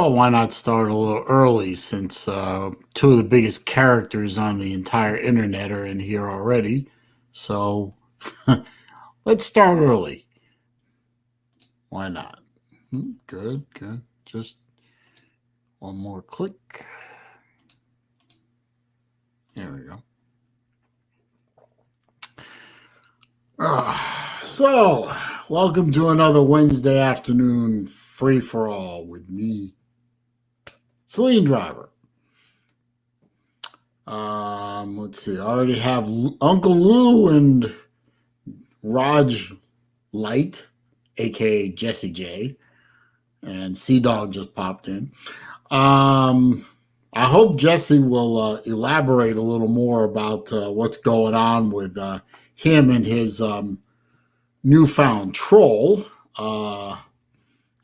Well, why not start a little early since two of the biggest characters on the entire internet are in here already? So let's start early. Why not? Good, good. Just one more click. There we go. So, welcome to another Wednesday afternoon free for all with me, SaleenDriver. Let's see. I already have Uncle Lou and Raj Light, aka Jesse J, and Sea Dog just popped in. I hope Jesse will elaborate a little more about what's going on with him and his newfound troll,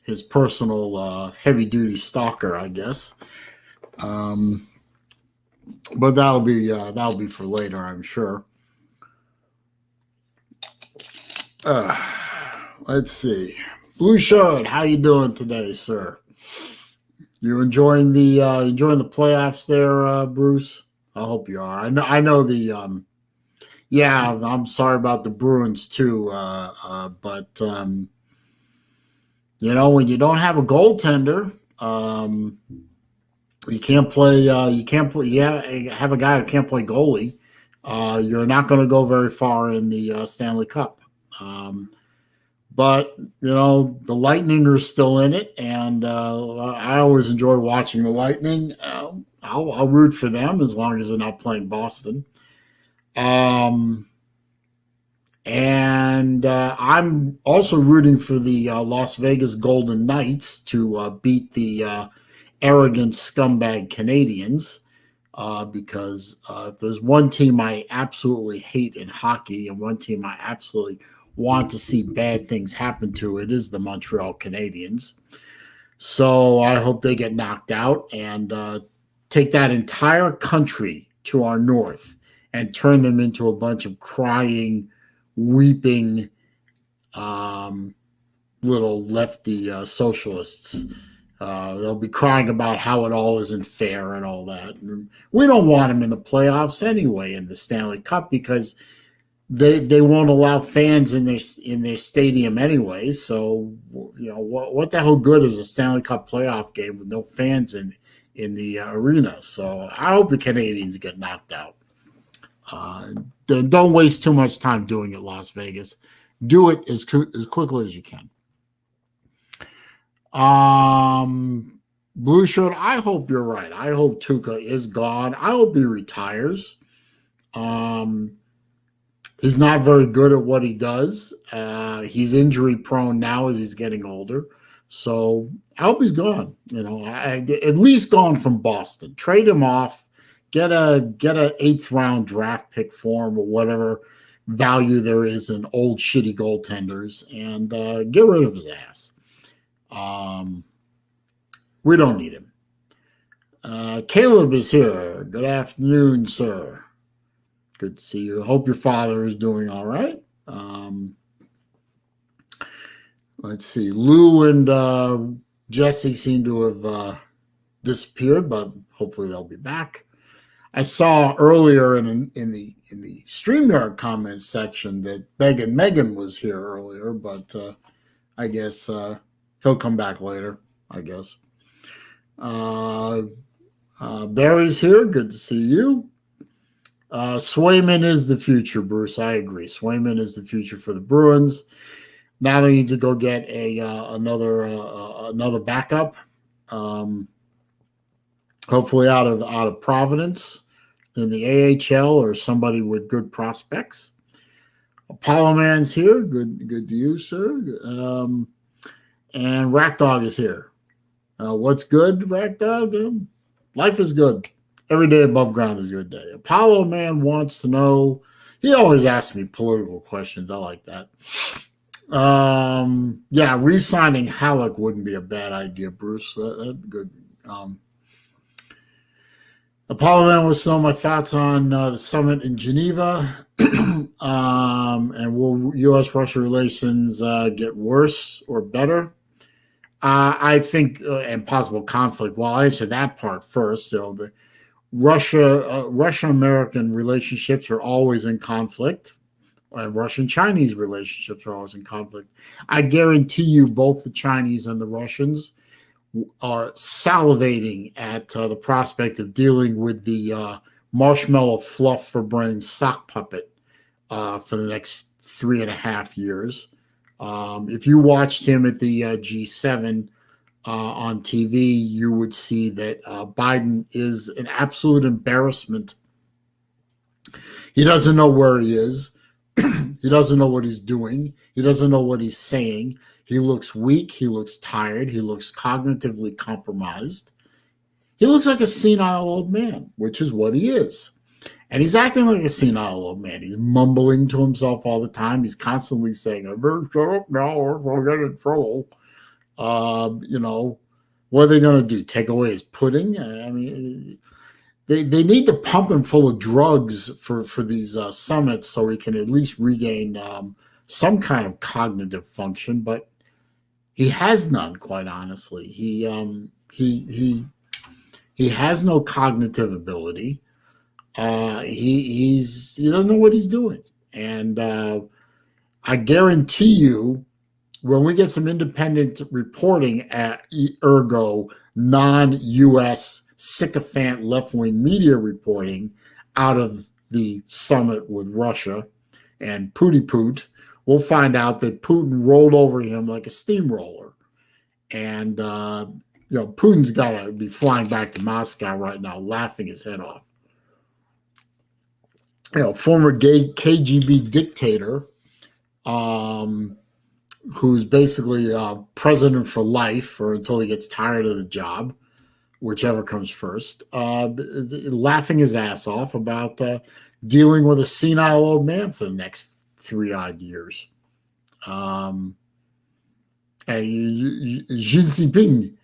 his personal heavy duty stalker, I guess. But that'll be for later, I'm sure. Let's see. Blue Shirt, how you doing today, sir? You enjoying the playoffs there, Bruce? I hope you are. I know the yeah, I'm sorry about the Bruins too, but you know, when you don't have a goaltender, you can't play. You can't play. Yeah, have a guy who can't play goalie. You're not going to go very far in the Stanley Cup. But you know, the Lightning are still in it, and I always enjoy watching the Lightning. I'll root for them as long as they're not playing Boston. And I'm also rooting for the Las Vegas Golden Knights to beat the arrogant scumbag Canadians, because if there's one team I absolutely hate in hockey and one team I absolutely want to see bad things happen to, it is the Montreal Canadiens. So I hope they get knocked out and take that entire country to our north and turn them into a bunch of crying, weeping little lefty socialists. They'll be crying about how it all isn't fair and all that. And we don't want them in the playoffs anyway in the Stanley Cup because they won't allow fans in their stadium anyway. So you know what the hell good is a Stanley Cup playoff game with no fans in the arena? So I hope the Canadians get knocked out. Don't waste too much time doing it, Las Vegas. Do it as quickly as you can. Blue Shirt, I hope you're right. I hope Tuca is gone. I hope he retires. He's not very good at what he does. He's injury prone now as he's getting older. So I hope he's gone. You know, at least gone from Boston. Trade him off. Get a 8th round draft pick for him or whatever value there is in old shitty goaltenders, and get rid of his ass. We don't need him. Caleb is here. Good afternoon, sir. Good to see you. Hope your father is doing all right. Let's see. Lou and Jesse seem to have disappeared, but hopefully they'll be back. I saw earlier in the StreamYard comments section that Megan was here earlier, but I guess he'll come back later, I guess. Barry's here. Good to see you. Swayman is the future, Bruce. I agree. Swayman is the future for the Bruins. Now they need to go get another backup. Hopefully out of Providence in the AHL or somebody with good prospects. Apollo Man's here. Good to you, sir. And Rack Dog is here. What's good, Rack Dog? Life is good. Every day above ground is a good day. Apollo Man wants to know. He always asks me political questions. I like that. Yeah, re-signing Halleck wouldn't be a bad idea, Bruce. That'd be good. Apollo Man was some of my thoughts on the summit in Geneva. And will U.S.-Russia relations get worse or better? I think, and possible conflict. Well, I'll answer that part first. The Russia-American relationships are always in conflict. Russian-Chinese relationships are always in conflict. I guarantee you, both the Chinese and the Russians are salivating at the prospect of dealing with the marshmallow fluff for brains sock puppet for the next 3.5 years. If you watched him at the G7 on TV, you would see that Biden is an absolute embarrassment. He doesn't know where he is. He doesn't know what he's doing. He doesn't know what he's saying. He looks weak. He looks tired. He looks cognitively compromised. He looks like a senile old man, which is what he is. And he's acting like a senile old man. He's mumbling to himself all the time. He's constantly saying, I better shut up now or we'll get in trouble. What are they going to do? Take away his pudding? I mean, they need to pump him full of drugs for these summits so he can at least regain some kind of cognitive function. But he has none, quite honestly. He has no cognitive ability. He doesn't know what he's doing, and I guarantee you, when we get some independent reporting at ergo non-U.S. sycophant left-wing media reporting out of the summit with Russia and Poot, we'll find out that Putin rolled over him like a steamroller, and Putin's got to be flying back to Moscow right now, laughing his head off. Former gay KGB dictator, who's basically president for life or until he gets tired of the job, whichever comes first, laughing his ass off about dealing with a senile old man for the next 3 odd years. And Xi Jinping,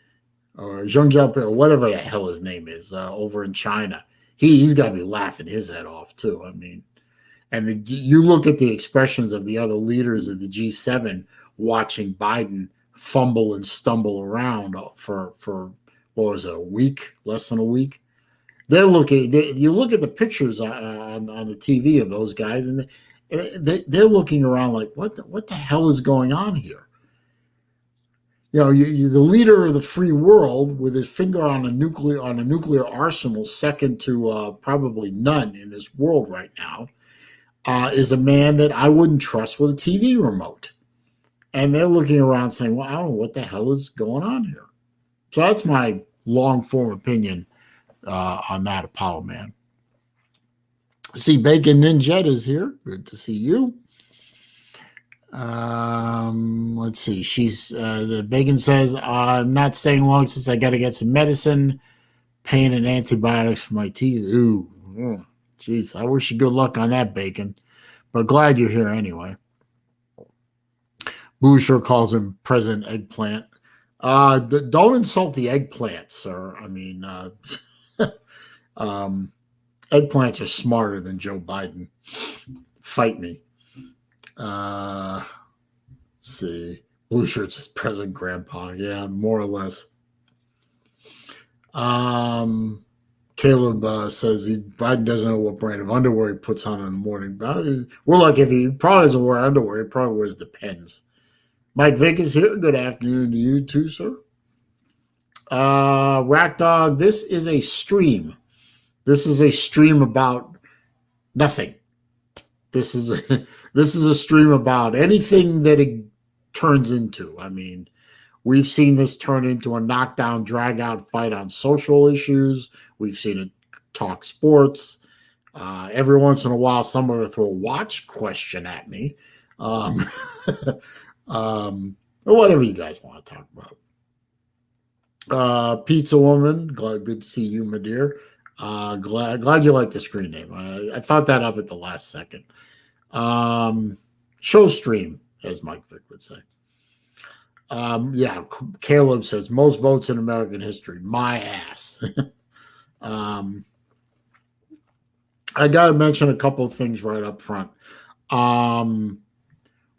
or Zheng Jiaoping, or whatever the hell his name is, over in China, he's got to be laughing his head off too. I mean, and you look at the expressions of the other leaders of the G7 watching Biden fumble and stumble around for what was it, a week, less than a week. They're looking. You look at the pictures on the TV of those guys, and they're looking around like, what the hell is going on here? The leader of the free world with his finger on a nuclear arsenal, second to probably none in this world right now, is a man that I wouldn't trust with a TV remote. And they're looking around saying, well, I don't know what the hell is going on here. So that's my long form opinion on that, Apollo Man. See, Bacon Ninjet is here. Good to see you. Let's see. The Bacon says, I'm not staying long since I got to get some medicine, pain, and antibiotics for my teeth. Ooh, geez, I wish you good luck on that, Bacon. But glad you're here anyway. Boucher calls him President Eggplant. Don't insult the eggplant, sir. I mean, eggplants are smarter than Joe Biden. Fight me. Let's see. Blue shirts is President Grandpa. Yeah, more or less. Caleb says Biden doesn't know what brand of underwear he puts on in the morning. We're like, if he probably doesn't wear underwear, he probably wears Depends. Mike Vick is here. Good afternoon to you too, sir. Rack Dog, this is a stream. This is a stream about nothing. This is a stream about anything that it turns into. I mean, we've seen this turn into a knockdown, drag-out fight on social issues. We've seen it talk sports. Every once in a while, someone will throw a watch question at me. Whatever you guys want to talk about. Pizza Woman, good to see you, my dear. Glad you like the screen name. I thought that up at the last second. Show stream, as Mike Vick would say. Caleb says most votes in American history. My ass. I got to mention a couple of things right up front.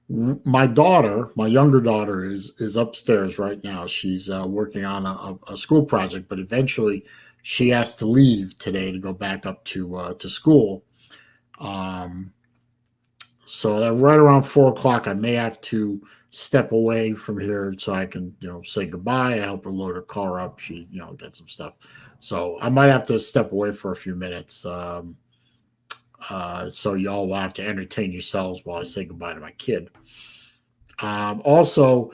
My daughter, my younger daughter, is upstairs right now. She's working on a school project, but eventually she has to leave today to go back up to school. Um, so that right around 4 o'clock, I may have to step away from here so I can, say goodbye. I help her load her car up. She, get some stuff. So I might have to step away for a few minutes. So y'all will have to entertain yourselves while I say goodbye to my kid. Also,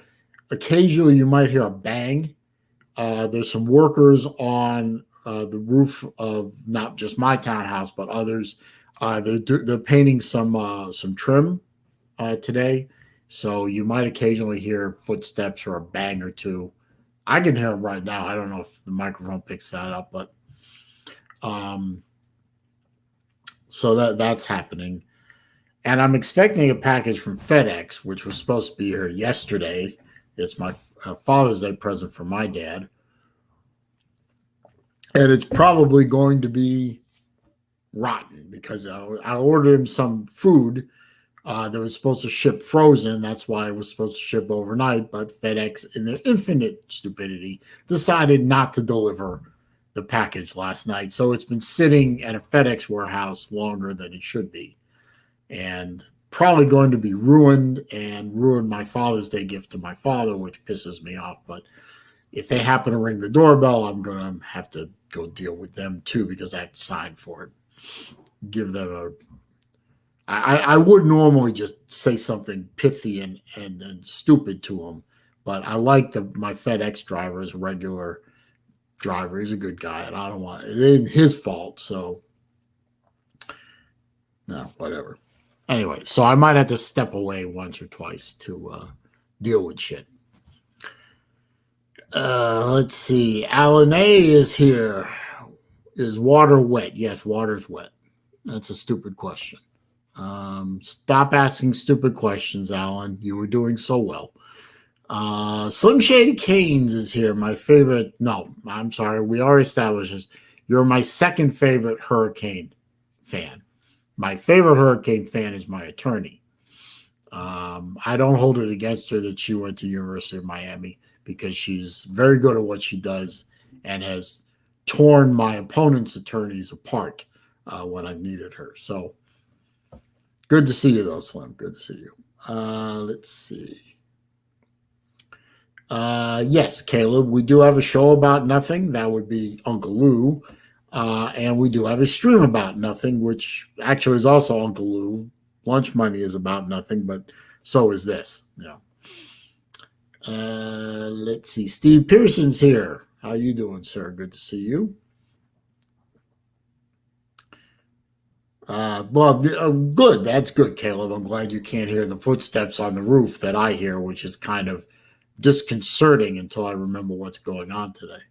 occasionally you might hear a bang. There's some workers on the roof of not just my townhouse, but others. They're painting some trim today, so you might occasionally hear footsteps or a bang or two. I can hear them right now. I don't know if the microphone picks that up, but um, so that's happening. And I'm expecting a package from FedEx, which was supposed to be here yesterday. It's my Father's Day present for my dad. And it's probably going to be rotten because I ordered him some food that was supposed to ship frozen. That's why it was supposed to ship overnight. But FedEx, in their infinite stupidity, decided not to deliver the package last night. So it's been sitting at a FedEx warehouse longer than it should be. And probably going to be ruined and ruin my Father's Day gift to my father, which pisses me off. But if they happen to ring the doorbell, I'm going to have to go deal with them too because I have to sign for it. Give them a. I would normally just say something pithy and stupid to them, but I like my FedEx driver is a regular driver. He's a good guy, and I don't want it ain't his fault. So no, whatever. Anyway, so I might have to step away once or twice to deal with shit. Let's see. Alan A is here. Is water wet? Yes, water's wet. That's a stupid question. Stop asking stupid questions, Alan. You were doing so well. Slim Shady Canes is here. My favorite. No, I'm sorry. We already established this. You're my second favorite Hurricane fan. My favorite Hurricane fan is my attorney. I don't hold it against her that she went to University of Miami because she's very good at what she does and has torn my opponent's attorneys apart when I've needed her. So good to see you, though, Slim. Good to see you. Let's see. Yes, Caleb, we do have a show about nothing. That would be Uncle Lou. And we do have a stream about nothing, which actually is also Uncle Lou. Lunch Money is about nothing, but so is this. Let's see. Steve Pearson's here. How you doing, sir? Good to see you. Good. That's good, Caleb. I'm glad you can't hear the footsteps on the roof that I hear, which is kind of disconcerting until I remember what's going on today.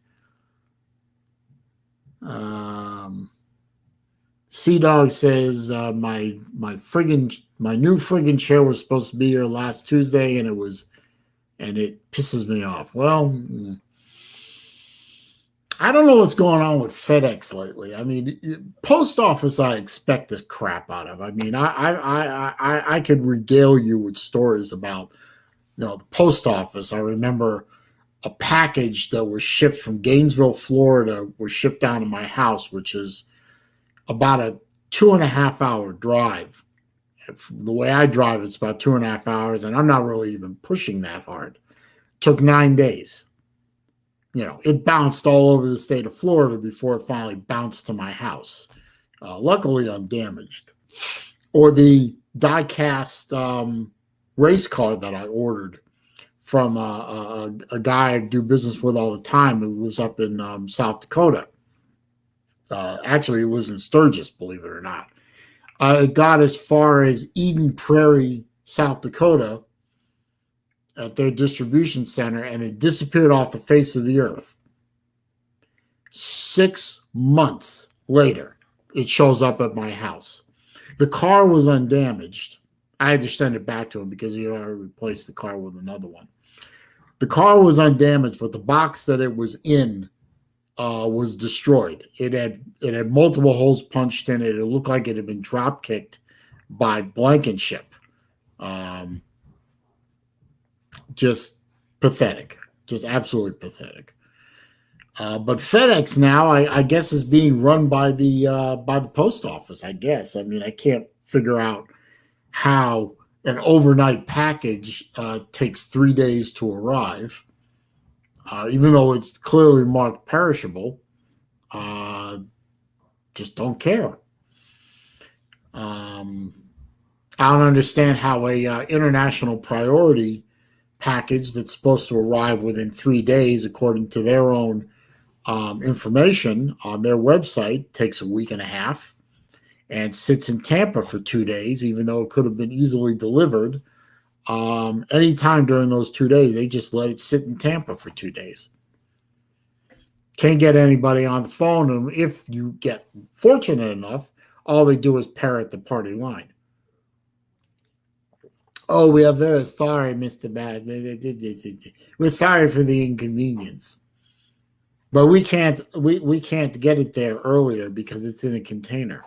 Sea Dog says my new friggin' chair was supposed to be here last Tuesday, and it pisses me off. Well, I don't know what's going on with FedEx lately. I mean, post office, I expect this crap out of. I mean, I could regale you with stories about the post office. I remember a package that was shipped from Gainesville, Florida, was shipped down to my house, which is about a 2.5 hour drive. The way I drive, it's about 2.5 hours, and I'm not really even pushing that hard. It took 9 days. It bounced all over the state of Florida before it finally bounced to my house. Luckily undamaged. Or the die-cast race car that I ordered from a guy I do business with all the time who lives up in South Dakota. Actually, he lives in Sturgis, believe it or not. It got as far as Eden Prairie, South Dakota, at their distribution center, and it disappeared off the face of the earth. 6 months later, it shows up at my house. The car was undamaged. I had to send it back to him because he had already replaced the car with another one. The car was undamaged, but the box that it was in was destroyed. It had multiple holes punched in it. It looked like it had been drop kicked by Blankenship. Just pathetic. Just absolutely pathetic. But FedEx now, I guess, is being run by the post office. I guess. I mean, I can't figure out how an overnight package takes 3 days to arrive, even though it's clearly marked perishable. Just don't care. I don't understand how a international priority package that's supposed to arrive within 3 days, according to their own information on their website, takes a week and a half and sits in Tampa for 2 days, even though it could have been easily delivered anytime during those 2 days. They just let it sit in Tampa for 2 days. Can't get anybody on the phone, and if you get fortunate enough, all they do is parrot the party line. Oh, we are very sorry, Mr. Bad. We're sorry for the inconvenience. But we can't get it there earlier because it's in a container.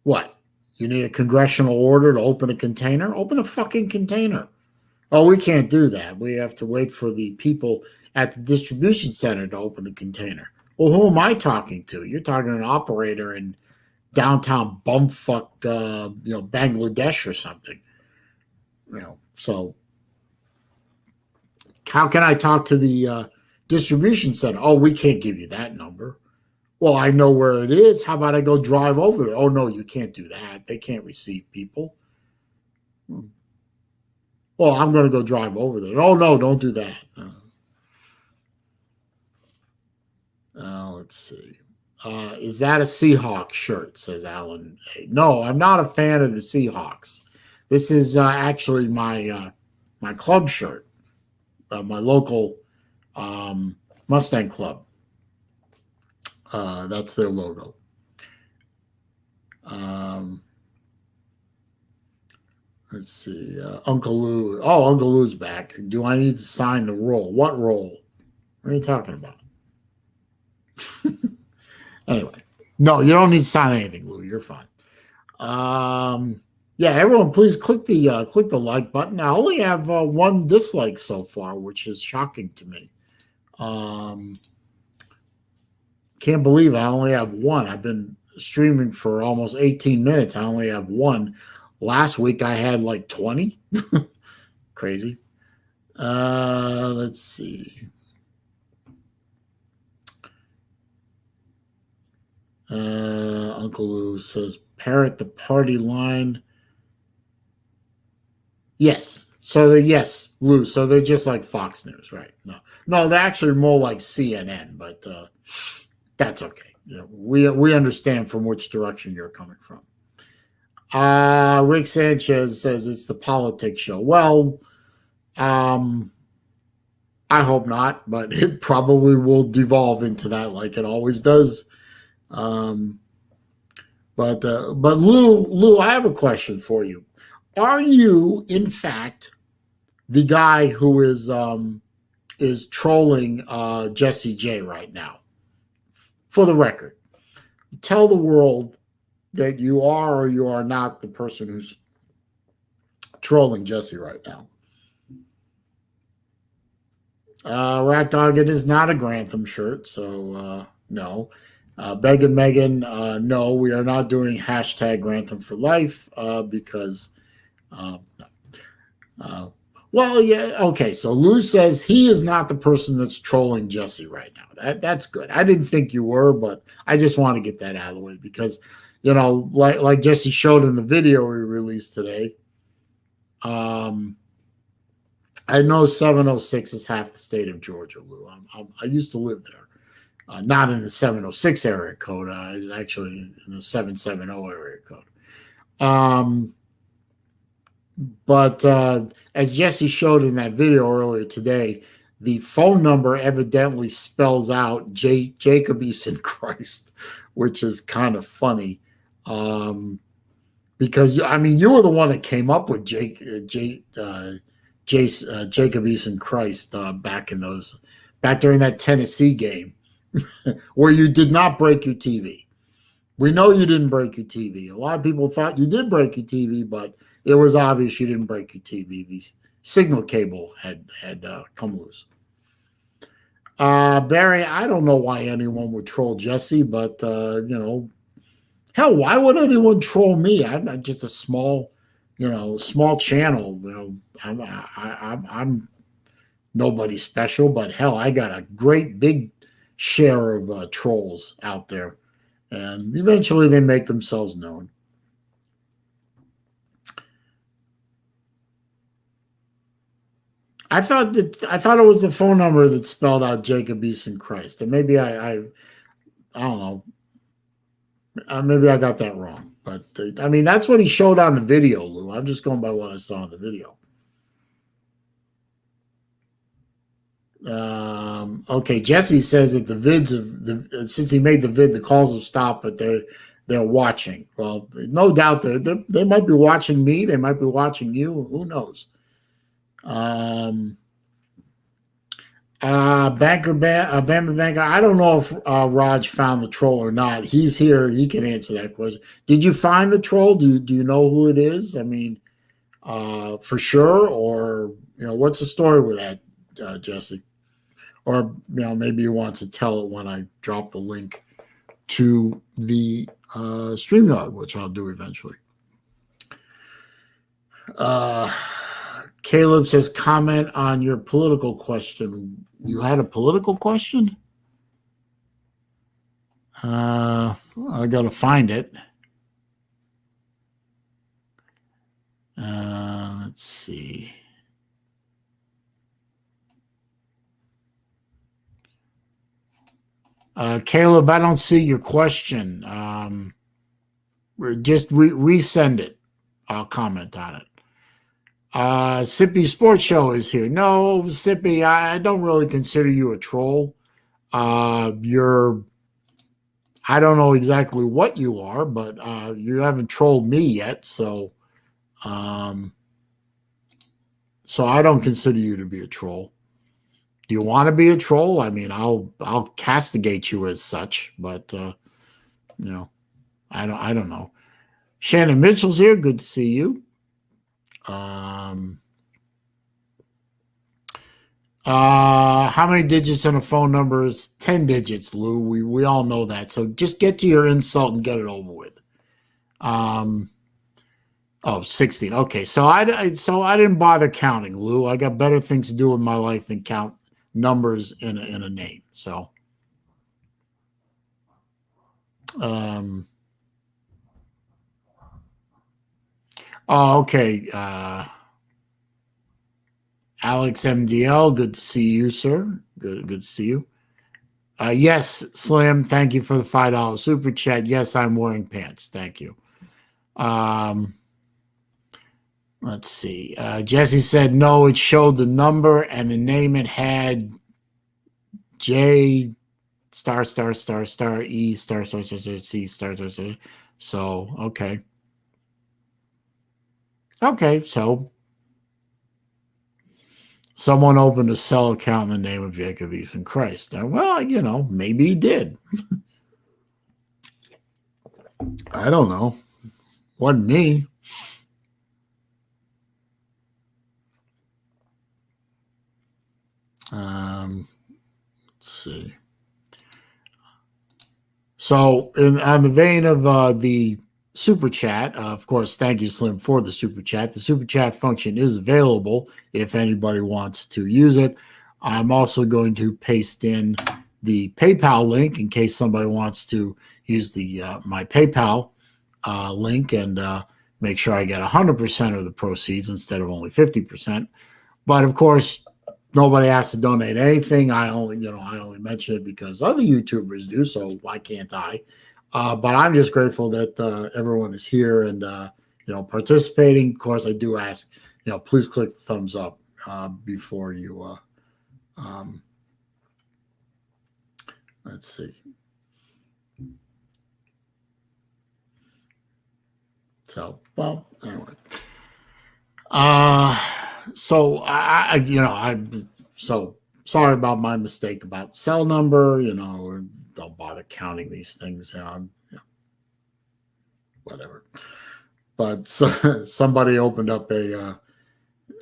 What? You need a congressional order to open a container? Open a fucking container. Oh, we can't do that. We have to wait for the people at the distribution center to open the container. Well, who am I talking to? You're talking to an operator in downtown bumfuck, Bangladesh or something. So how can I talk to the distribution center? Oh, we can't give you that number. Well, I know where it is. How about I go drive over there? Oh, no, you can't do that. They can't receive people. Well, I'm going to go drive over there. Oh, no, don't do that. Let's see. Is that a Seahawks shirt, says Alan. No, I'm not a fan of the Seahawks. This is actually my club shirt, my local Mustang Club. That's their logo. Let's see. Uncle Lou. Oh, Uncle Lou's back. Do I need to sign the roll? What roll? What are you talking about? Anyway, no, you don't need to sign anything, Lou. You're fine. Yeah, everyone, please click the like button. I only have one dislike so far, which is shocking to me. Can't believe I only have one. I've been streaming for almost 18 minutes. I only have one. Last week I had like 20. Crazy. Let's see. Uncle Lou says, parrot the party line. Yes. So yes, Lou. So they're just like Fox News, right? No, they're actually more like CNN, but that's okay. We understand from which direction you're coming from. Rick Sanchez says it's the politics show. Well, I hope not, but it probably will devolve into that like it always does. But Lou, I have a question for you. Are you, in fact, the guy who is trolling Jesse J right now? For the record, tell the world that you are or you are not the person who's trolling Jesse right now. Rat Dog, it is not a Grantham shirt, so no. Beg and Megan, no, we are not doing hashtag Grantham for life because, no. Well, yeah, okay. So Lou says he is not the person that's trolling Jesse right now. That's good. I didn't think you were, but I just want to get that out of the way because, like Jesse showed in the video we released today, I know 706 is half the state of Georgia, Lou. I used to live there. Not in the 706 area code. I was actually in the 770 area code. But as Jesse showed in that video earlier today, the phone number evidently spells out Jacob Eason Christ, which is kind of funny. Because, you were the one that came up with Jacob Eason Christ back during that Tennessee game. Where you did not break your TV. We know you didn't break your TV. A lot of people thought you did break your TV, but it was obvious you didn't break your TV. These signal cable had come loose. Barry, I don't know why anyone would troll Jesse, but hell, why would anyone troll me? I'm not just a small, small channel. I'm nobody special, but hell, I got a great big share of trolls out there, and eventually they make themselves known. I thought it was the phone number that spelled out Jacob Easton Christ, and maybe I don't know. Maybe I got that wrong, but I mean that's what he showed on the video, Lou. I'm just going by what I saw in the video. Okay, Jesse says that the vids of since he made the vid, the calls have stopped, but they're watching. Well, no doubt they might be watching me. They might be watching you. Who knows? Bama Banker. I don't know if Raj found the troll or not. He's here. He can answer that question. Did you find the troll? Do you know who it is? I mean, for sure, or what's the story with that, Jesse? Or maybe he wants to tell it when I drop the link to the StreamYard, which I'll do eventually. Caleb says, comment on your political question. You had a political question? I got to find it. Let's see. Caleb, I don't see your question. Just resend it. I'll comment on it. Sippy Sports Show is here. No, Sippy, I don't really consider you a troll. I don't know exactly what you are, but you haven't trolled me yet, so I don't consider you to be a troll. Do you want to be a troll? I mean, I'll castigate you as such, but I don't know. Shannon Mitchell's here. Good to see you. How many digits in a phone number is 10 digits, Lou? We all know that. So just get to your insult and get it over with. 16. Okay. So I didn't bother counting, Lou. I got better things to do in my life than count numbers in a name. So, okay. Alex MDL, good to see you, sir. Good to see you. Yes, Slim, thank you for the $5 super chat. Yes, I'm wearing pants. Thank you. Let's see. Jesse said no, it showed the number and the name it had J star star star star E star star star star C star star star. So okay. Okay, so someone opened a cell account in the name of Jacob Easton Christ. Well, maybe he did. I don't know. Wasn't me. Let's see. So, on the vein of the super chat, of course, thank you, Slim, for the super chat. The super chat function is available if anybody wants to use it. I'm also going to paste in the PayPal link in case somebody wants to use the my PayPal link and make sure I get 100% of the proceeds instead of only 50%. But of course, nobody has to donate anything. I only mention it because other YouTubers do, so why can't I? But I'm just grateful that everyone is here and participating. Of course, I do ask, please click the thumbs up before you. Let's see. So, well, anyway. So I'm so sorry about my mistake about cell number. Don't bother counting these things. Whatever. But somebody opened up a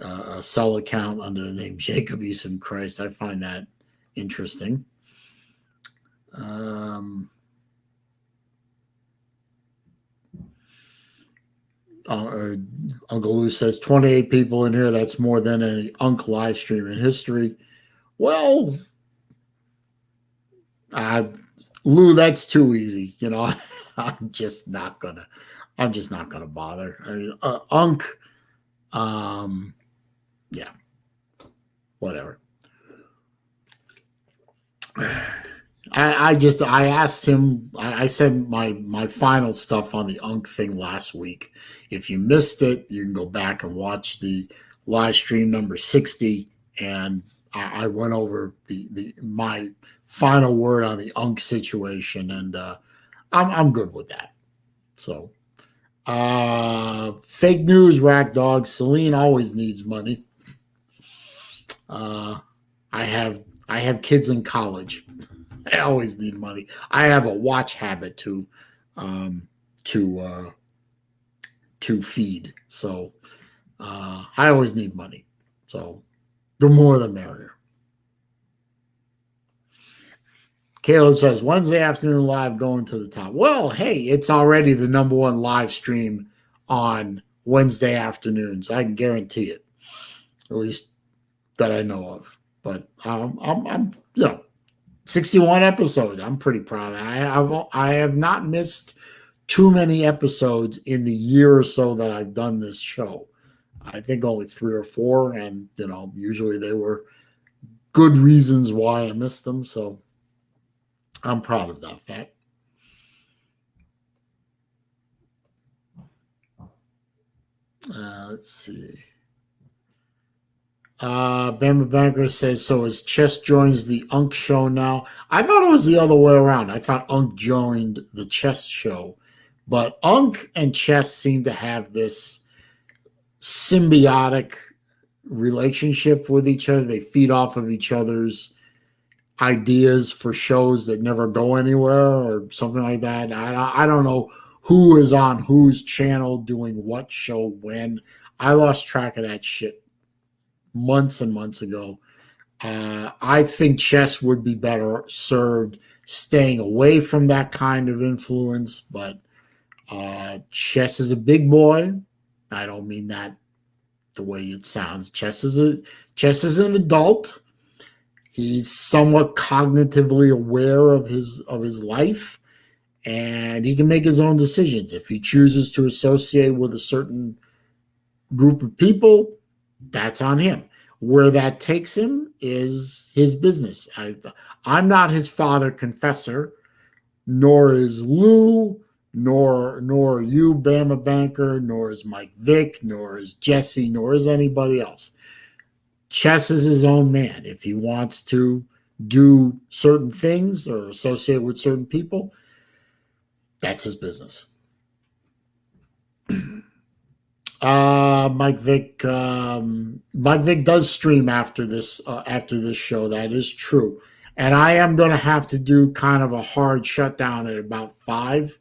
a cell account under the name Jacob Eason Christ. I find that interesting. Um, Uncle Lou says 28 people in here. That's more than any Unk live stream in history. Well, uh, Lou, that's too easy. I'm just not gonna. I'm just not gonna bother. I mean, Unk. Yeah, whatever. I asked him. I said my final stuff on the Unk thing last week. If you missed it, you can go back and watch the live stream number 60, and I went over the my final word on the Unk situation, and I'm good with that. So, fake news, Rack Dog. Saleen always needs money. Uh, I have kids in college. I always need money. I have a watch habit um, to to feed, so I always need money. So the more the merrier. Caleb says Wednesday afternoon live going to the top. Well, hey, it's already the number one live stream on Wednesday afternoons. I can guarantee it, at least that I know of. But I'm 61 episodes. I'm pretty proud of that. I have not missed too many episodes in the year or so that I've done this show. I think only 3 or 4, and usually they were good reasons why I missed them. So I'm proud of that fact. Let's see. Bama Banker says, so as Chess joins the Unk show now. I thought it was the other way around. I thought Unk joined the Chess show. But Unk and Chess seem to have this symbiotic relationship with each other. They feed off of each other's ideas for shows that never go anywhere or something like that. I don't know who is on whose channel doing what show when. I lost track of that shit months and months ago. I think Chess would be better served staying away from that kind of influence, but Chess is a big boy. I don't mean that the way it sounds. Chess is an adult. He's somewhat cognitively aware of his life, and he can make his own decisions. If he chooses to associate with a certain group of people, that's on him. Where that takes him is his business. I'm not his father confessor, nor is Lou, nor are you, Bama Banker, nor is Mike Vick, nor is Jesse, nor is anybody else. Chess is his own man. If he wants to do certain things or associate with certain people, that's his business. Mike Vick does stream after this show. That is true, and I am going to have to do kind of a hard shutdown at about 5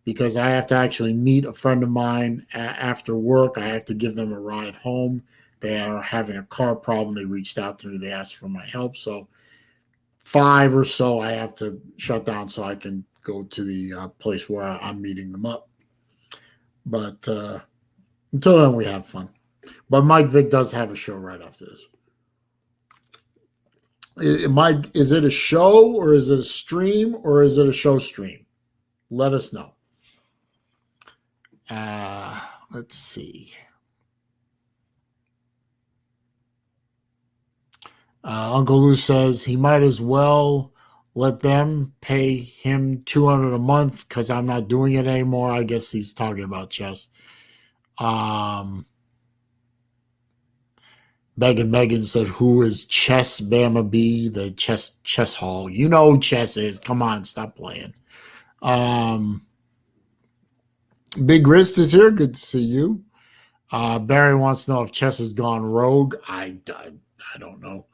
because I have to actually meet a friend of mine after work. I have to give them a ride home. They are having a car problem. They reached out to me. They asked for my help. So 5 or so, I have to shut down so I can go to the place where I'm meeting them up. But until then, we have fun. But Mike Vick does have a show right after this. Mike, is it a show or is it a stream or is it a show stream? Let us know. Let's see. Uncle Lou says he might as well let them pay him $200 a month because I'm not doing it anymore. I guess he's talking about Chess. Megan said, who is Chess Bama B? The chess hall. You know who Chess is. Come on, stop playing. Big Wrist is here. Good to see you. Barry wants to know if Chess has gone rogue. I don't know.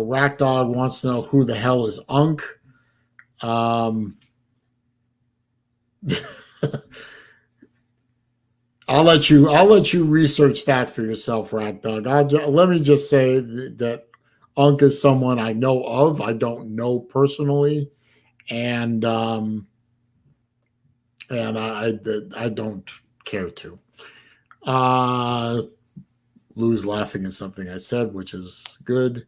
Rack Dog wants to know who the hell is Unk. I'll let you research that for yourself, Rat Dog. Let me just say that Unk is someone I know of. I don't know personally, and I don't care to. Uh, Lou's laughing at something I said, which is good.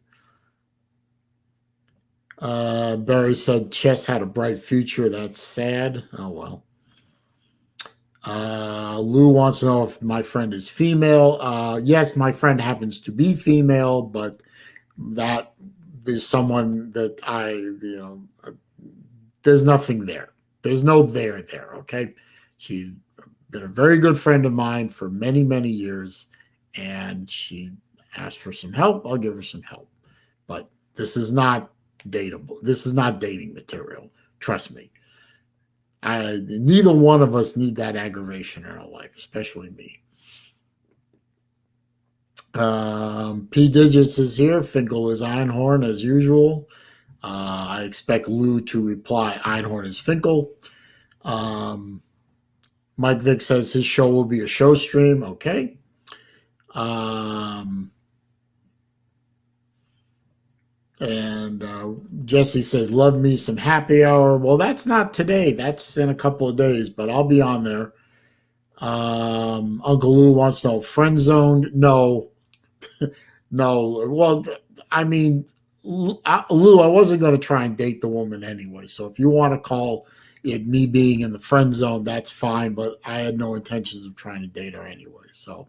Barry said Chess had a bright future. That's sad. Oh well. Lou wants to know if my friend is female. Yes, my friend happens to be female, but that there's someone that there's nothing there. There's no there. Okay. She's been a very good friend of mine for many, many years, and she asked for some help. I'll give her some help. But this is not dateable. This is not dating material. Trust me. Neither one of us need that aggravation in our life, especially me. P Digits is here. Finkel is Einhorn as usual. I expect Lou to reply Einhorn is Finkel. Mike Vick says his show will be a show stream. Okay. And Jesse says, love me some happy hour. Well, that's not today. That's in a couple of days, but I'll be on there. Uncle Lou wants to know, friend zoned? No. No. Well, I mean, Lou, I wasn't going to try and date the woman anyway. So if you want to call it me being in the friend zone, that's fine. But I had no intentions of trying to date her anyway. So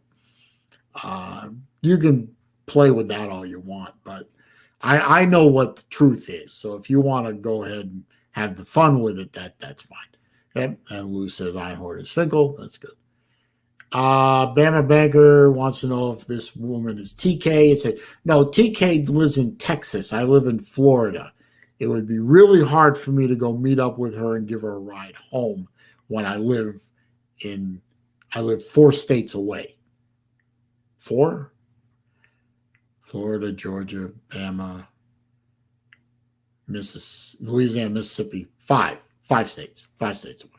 you can play with that all you want. But I know what the truth is. So if you want to go ahead and have the fun with it, that's fine. Yep. And Lou says Einhorn is Finkel. That's good. Bama Banker wants to know if this woman is TK. It said, no, TK lives in Texas. I live in Florida. It would be really hard for me to go meet up with her and give her a ride home when I live 4 states away. 4? Florida, Georgia, Bama, Louisiana, Mississippi. 5 states. 5 states away.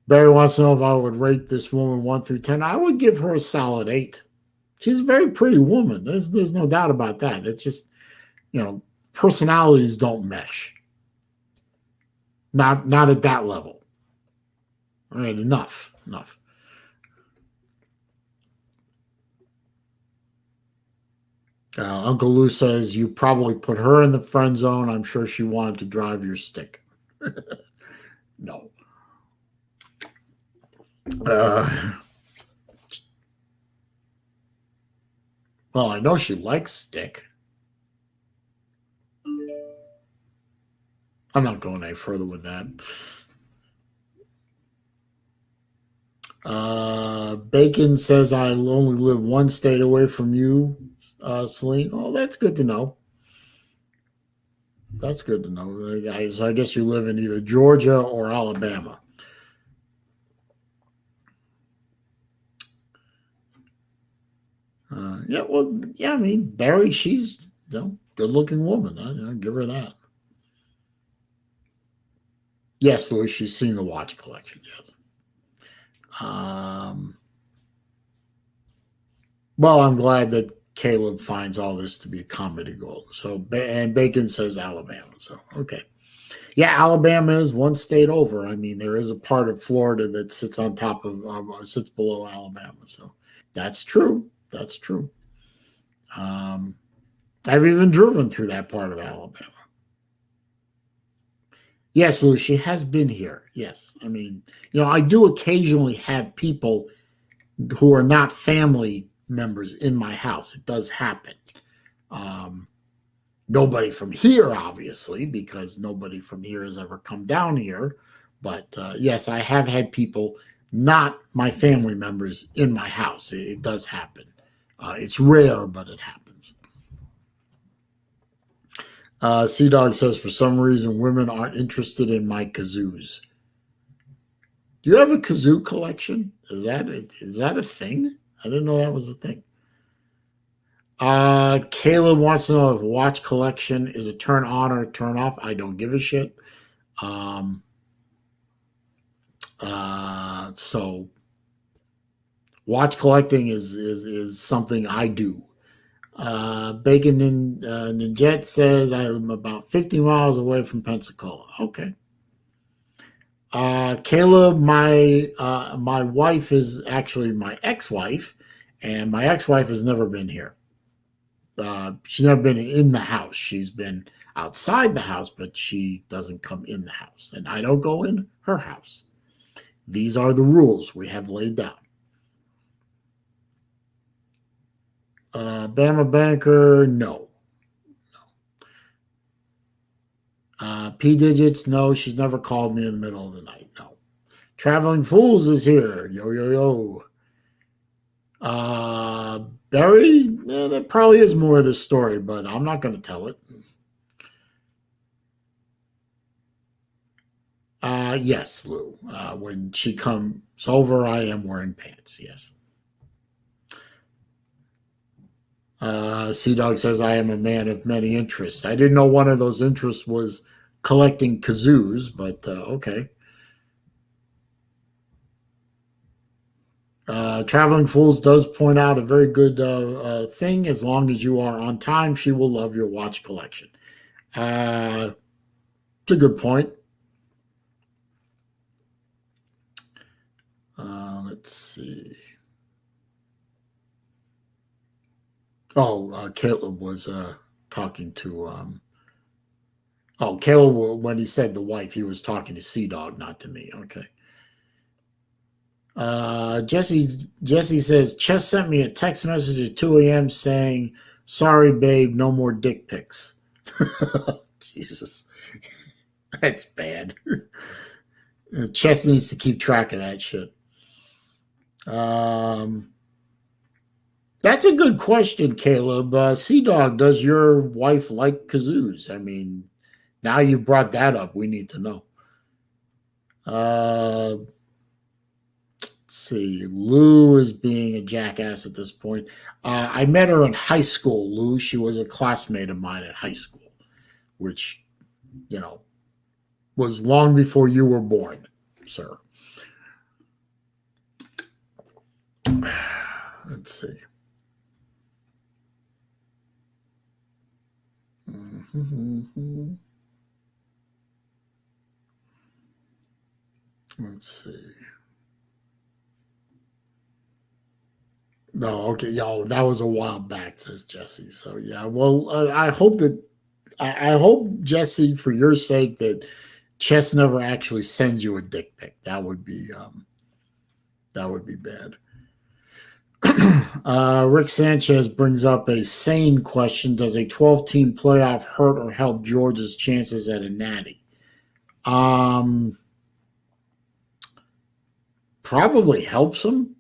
Barry wants to know if I would rate this woman 1 through 10. I would give her a solid 8. She's a very pretty woman. There's no doubt about that. It's just, personalities don't mesh. Not at that level. All right, enough. Uncle Lou says you probably put her in the friend zone. I'm sure she wanted to drive your stick. No. Well, I know she likes stick. I'm not going any further with that. Bacon says I only live 1 state away from you, Saleen. Oh, that's good to know. That's good to know. So I guess you live in either Georgia or Alabama. I mean, Barry, she's good-looking woman. I give her that. Yes, Louis, she's seen the watch collection. Yes. Well, I'm glad that Caleb finds all this to be comedy gold. So, and Bacon says Alabama. So, okay. Yeah, Alabama is 1 state over. I mean, there is a part of Florida that sits on top of, sits below Alabama. So, that's true. That's true. I've even driven through that part of Alabama. Yes, Lou, she has been here. Yes. I mean, I do occasionally have people who are not family members in my house. It does happen. Nobody from here, obviously, because nobody from here has ever come down here. But yes, I have had people, not my family members, in my house. It does happen. It's rare, but it happens. Sea Dog says, for some reason, women aren't interested in my kazoos. Do you have a kazoo collection? Is that a thing? I didn't know that was a thing. Caleb wants to know if watch collection is a turn on or a turn off. I don't give a shit. Um, so watch collecting is something I do. Bacon Ninjet says I'm about 50 miles away from Pensacola. Okay. Caleb, my wife is actually my ex-wife, and my ex-wife has never been here. She's never been in the house. She's been outside the house, but she doesn't come in the house, and I don't go in her house. These are the rules we have laid down. Bama Banker, no. P Digits, no. She's never called me in the middle of the night. No. Traveling Fools is here. Yo, yo, yo. Uh, Barry, there probably is more of this story, but I'm not going to tell it. Yes, Lou. When she comes over, I am wearing pants. Yes. Sea Dog says I am a man of many interests. I didn't know one of those interests was collecting kazoos, but okay. Traveling Fools does point out a very good thing. As long as you are on time, she will love your watch collection. It's a good point. Let's see. Oh, Caleb was talking to. Caleb, when he said the wife, he was talking to Sea Dog, not to me. Okay. Jesse says Chess sent me a text message at 2 a.m. saying, "Sorry, babe, no more dick pics." Jesus, that's bad. Chess needs to keep track of that shit. That's a good question, Caleb. Sea Dog, does your wife like kazoos? I mean, now you've brought that up, we need to know. Let's see. Lou is being a jackass at this point. I met her in high school, Lou. She was a classmate of mine at high school, which, you know, was long before you were born, sir. Let's see. Mm-hmm. Let's see. No, okay, y'all. That was a while back, says Jesse. So yeah, well, I hope that I hope Jesse, for your sake, that Chess never actually sends you a dick pic. That would be bad. Rick Sanchez brings up a sane question: does a 12-team playoff hurt or help Georgia's chances at a natty? Probably helps them.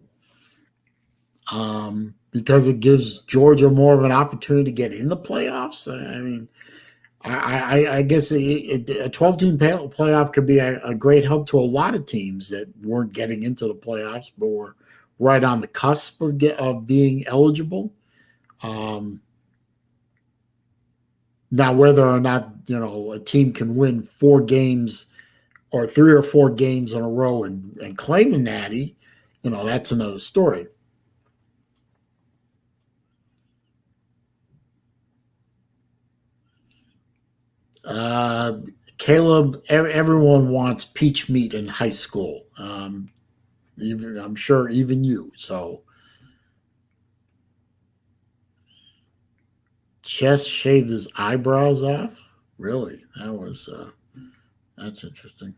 Because it gives Georgia more of an opportunity to get in the playoffs. I mean, I guess a 12-team playoff could be a great help to a lot of teams that weren't getting into the playoffs, but were right on the cusp of being eligible. Now, whether or not a team can win 4 games or 3 or 4 games in a row and claim a natty, that's another story. Caleb, everyone wants peach meat in high school. Even I'm sure even you. So, Chess shaved his eyebrows off. Really, that's interesting.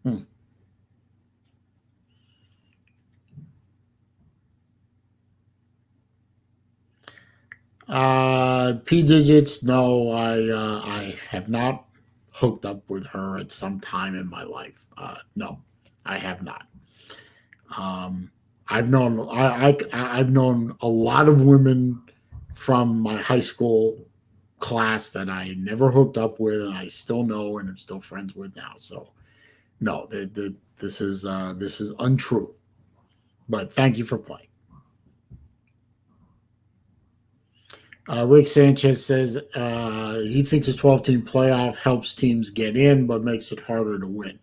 Hmm. P digits. No, I have not hooked up with her at some time in my life. No, I have not. Um, I've known a lot of women from my high school class that I never hooked up with, and I still know and I'm still friends with now. So no, this is untrue. But thank you for playing. Rick Sanchez says he thinks a 12-team playoff helps teams get in, but makes it harder to win.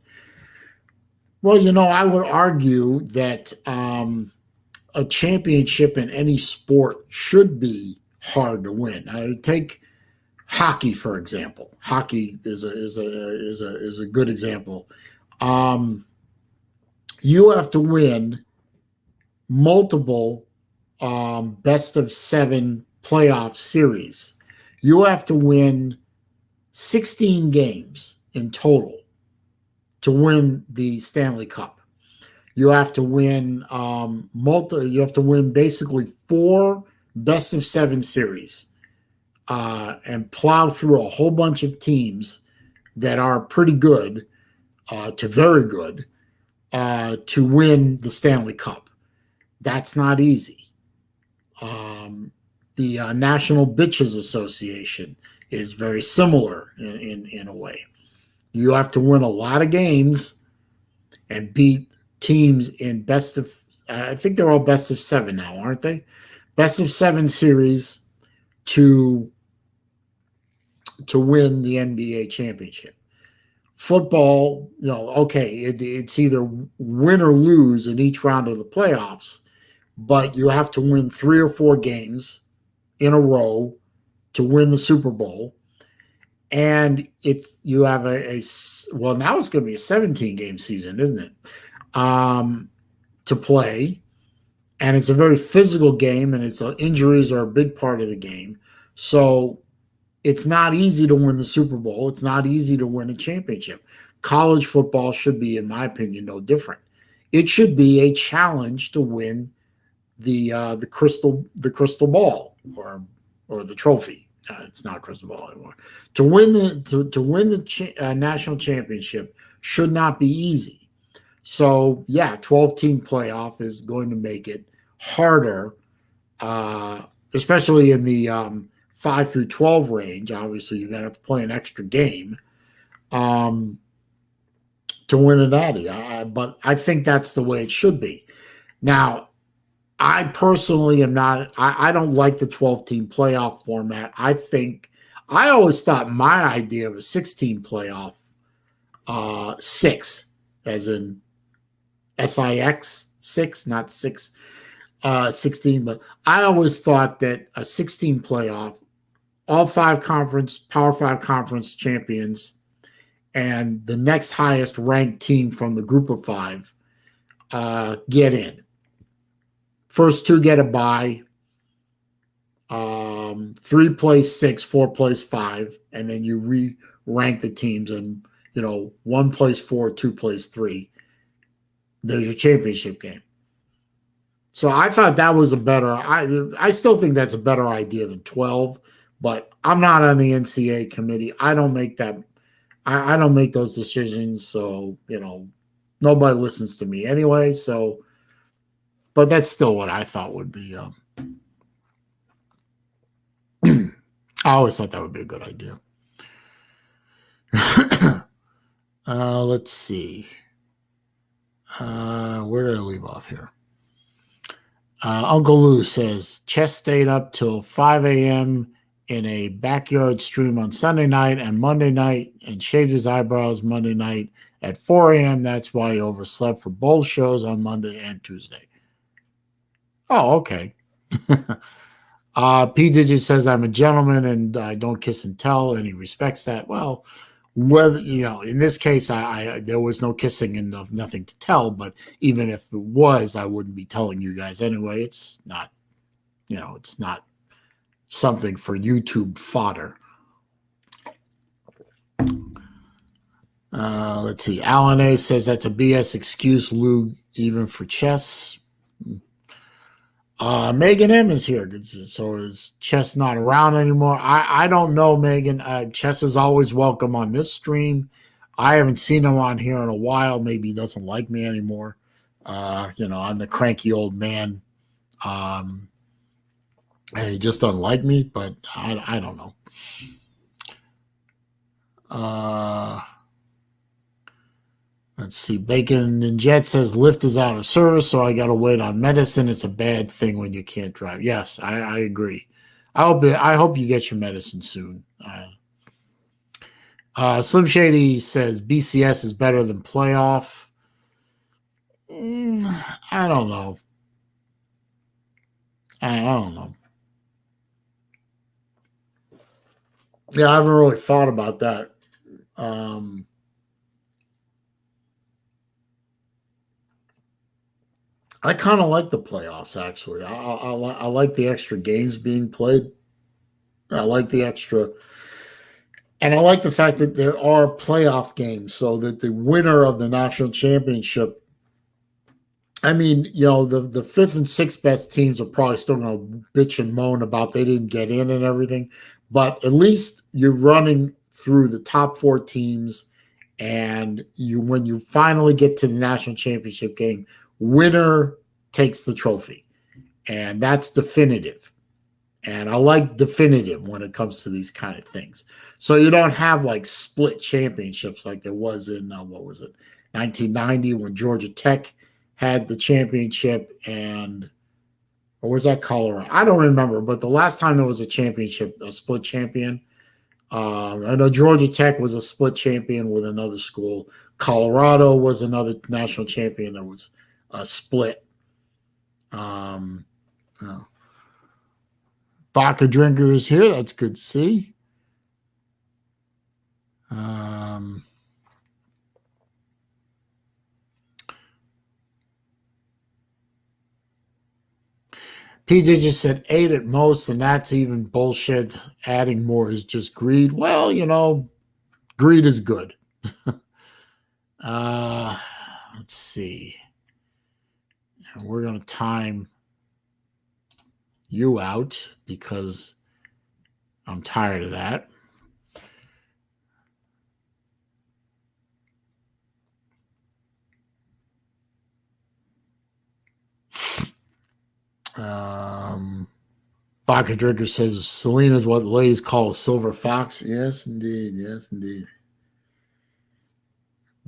Well, I would argue that a championship in any sport should be hard to win. I take hockey for example. Hockey is a good example. Um, you have to win multiple best of 7 playoff series. You have to win 16 games in total to win the Stanley Cup. You have to win You have to win basically 4 best of 7 series and plow through a whole bunch of teams that are pretty good to very good to win the Stanley Cup. That's not easy. The National Bitches Association is very similar in a way. You have to win a lot of games and beat teams in best of, I think they're all best of 7 now, aren't they? Best of 7 series to win the NBA championship. Football, okay, it's either win or lose in each round of the playoffs, but you have to win 3 or 4 games in a row to win the Super Bowl. And you have well, now it's going to be a 17-game season, isn't it? To play. And it's a very physical game, and injuries are a big part of the game. So it's not easy to win the Super Bowl. It's not easy to win a championship. College football should be, in my opinion, no different. It should be a challenge to win the crystal ball or the trophy. It's not a crystal ball anymore. To win the national championship should not be easy. So yeah, 12-team playoff is going to make it harder, especially in the 5 through 12 range. Obviously, you're going to have to play an extra game to win a natty. But I think that's the way it should be. Now, I personally am not. I don't like the 12-team playoff format. I always thought my idea of a 16 playoff, 6 as in SIX 6, not 6, 16. But I always thought that a 16 playoff, all 5 Power 5 conference champions, and the next highest ranked team from the group of 5 get in. First 2 get a bye. 3 plays 6, 4 plays 5, and then you re-rank the teams, and 1 plays 4, 2 plays 3. There's your championship game. So I thought that was a better. I still think that's a better idea than 12, but I'm not on the NCAA committee. I don't make that. I don't make those decisions. So nobody listens to me anyway. So. But that's still what I thought would be. I always thought that would be a good idea. Let's see. Where did I leave off here? Uncle Lou says Chess stayed up till 5 a.m. in a backyard stream on Sunday night and Monday night and shaved his eyebrows Monday night at 4 a.m. That's why he overslept for both shows on Monday and Tuesday. Oh, okay. P. Digit says I'm a gentleman and I don't kiss and tell, and he respects that. Well, whether in this case, there was no kissing and nothing to tell. But even if it was, I wouldn't be telling you guys anyway. It's not, it's not something for YouTube fodder. Let's see. Alan A. says that's a BS excuse, Lou, even for chess. Megan M is here. So is Chess not around anymore? I don't know, Megan. Chess is always welcome on this stream. I haven't seen him on here in a while. Maybe he doesn't like me anymore. I'm the cranky old man. And he just doesn't like me, but I don't know. Let's see. Bacon and Jet says Lyft is out of service, so I got to wait on medicine. It's a bad thing when you can't drive. Yes, I agree. I hope you get your medicine soon. Slim Shady says BCS is better than playoff. I don't know. I don't know. Yeah, I haven't really thought about that. I kind of like the playoffs, actually. I like the extra games being played. I like the extra, and I like the fact that there are playoff games so that the winner of the national championship, I mean, the fifth and sixth best teams are probably still going to bitch and moan about they didn't get in and everything, but at least you're running through the top four teams, and when you finally get to the national championship game, winner takes the trophy, and that's definitive. And I like definitive when it comes to these kind of things. So you don't have like split championships like there was in what was it, 1990 when Georgia Tech had the championship, or was that Colorado? I don't remember. But the last time there was a championship, a split champion, I know Georgia Tech was a split champion with another school. Colorado was another national champion that was a split. Oh. Vodka drinker is here. That's good to see. PJ just said 8 at most, and that's even bullshit. Adding more is just greed. Well, greed is good. Let's see. We're going to time you out because I'm tired of that. Vodka Drinker says Selena's what the ladies call a silver fox. Yes, indeed. Yes, indeed.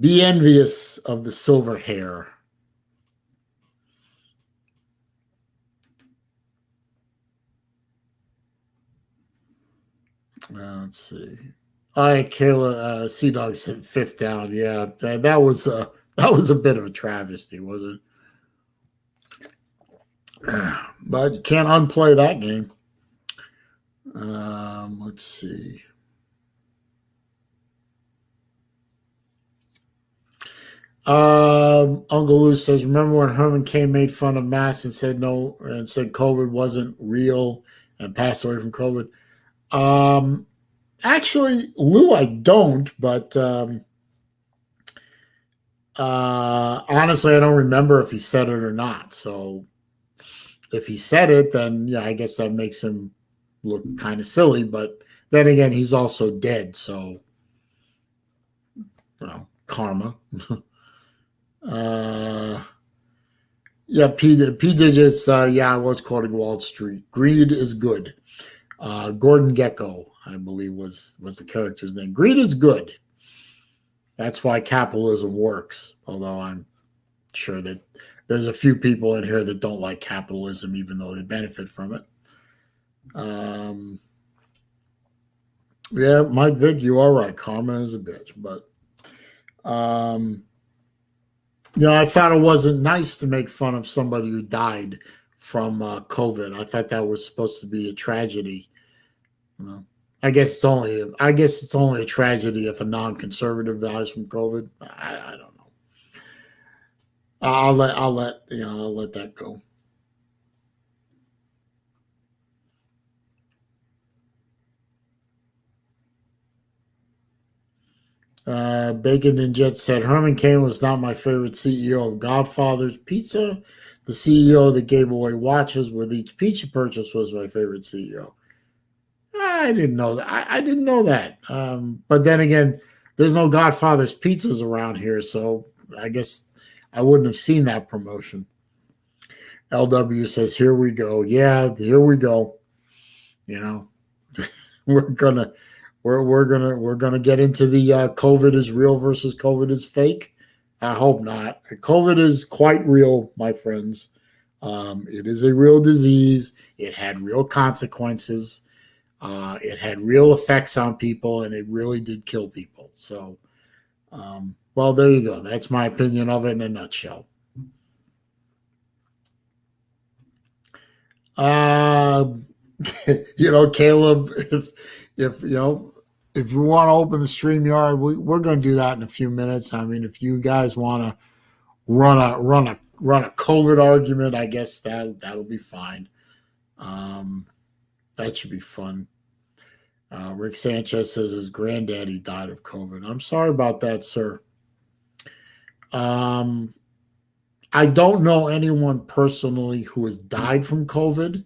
Be envious of the silver hair. Let's see. All right, Kayla. Sea Dog said 5th down. Yeah, that was a bit of a travesty, wasn't it? But you can't unplay that game. Let's see. Uncle Lou says, "Remember when Herman Cain made fun of masks and said no, and said COVID wasn't real and passed away from COVID?" Actually, Lou, I don't, but honestly, I don't remember if he said it or not. So if he said it, then yeah, I guess that makes him look kind of silly. But then again, he's also dead, so karma. Yeah, P digits. Yeah, I was quoting Wall Street. Greed is good. Gordon Gecko, I believe, was the character's name. Greed is good. That's why capitalism works. Although I'm sure that there's a few people in here that don't like capitalism, even though they benefit from it. Yeah, Mike Vick, you are right. Karma is a bitch, but I thought it wasn't nice to make fun of somebody who died from COVID. I thought that was supposed to be a tragedy. I guess it's only a tragedy if a non-conservative dies from COVID. I don't know. I'll let that go. Bacon and Jet said Herman Cain was not my favorite CEO of Godfather's Pizza. The CEO that gave away watches with each pizza purchase was my favorite CEO. I didn't know that. I didn't know that. But then again, there's no Godfather's Pizzas around here, so I guess I wouldn't have seen that promotion. LW says, "Here we go." Yeah, here we go. We're gonna we're gonna get into the COVID is real versus COVID is fake. I hope not. COVID is quite real, my friends. It is a real disease. It had real consequences. It had real effects on people, and it really did kill people. So, well, there you go. That's my opinion of it in a nutshell. Uh, Caleb, if you want to open the StreamYard, we're going to do that in a few minutes. I mean, if you guys want to run a COVID argument, I guess that'll be fine. That should be fun. Rick Sanchez says his granddaddy died of COVID. I'm sorry about that, sir. I don't know anyone personally who has died from COVID.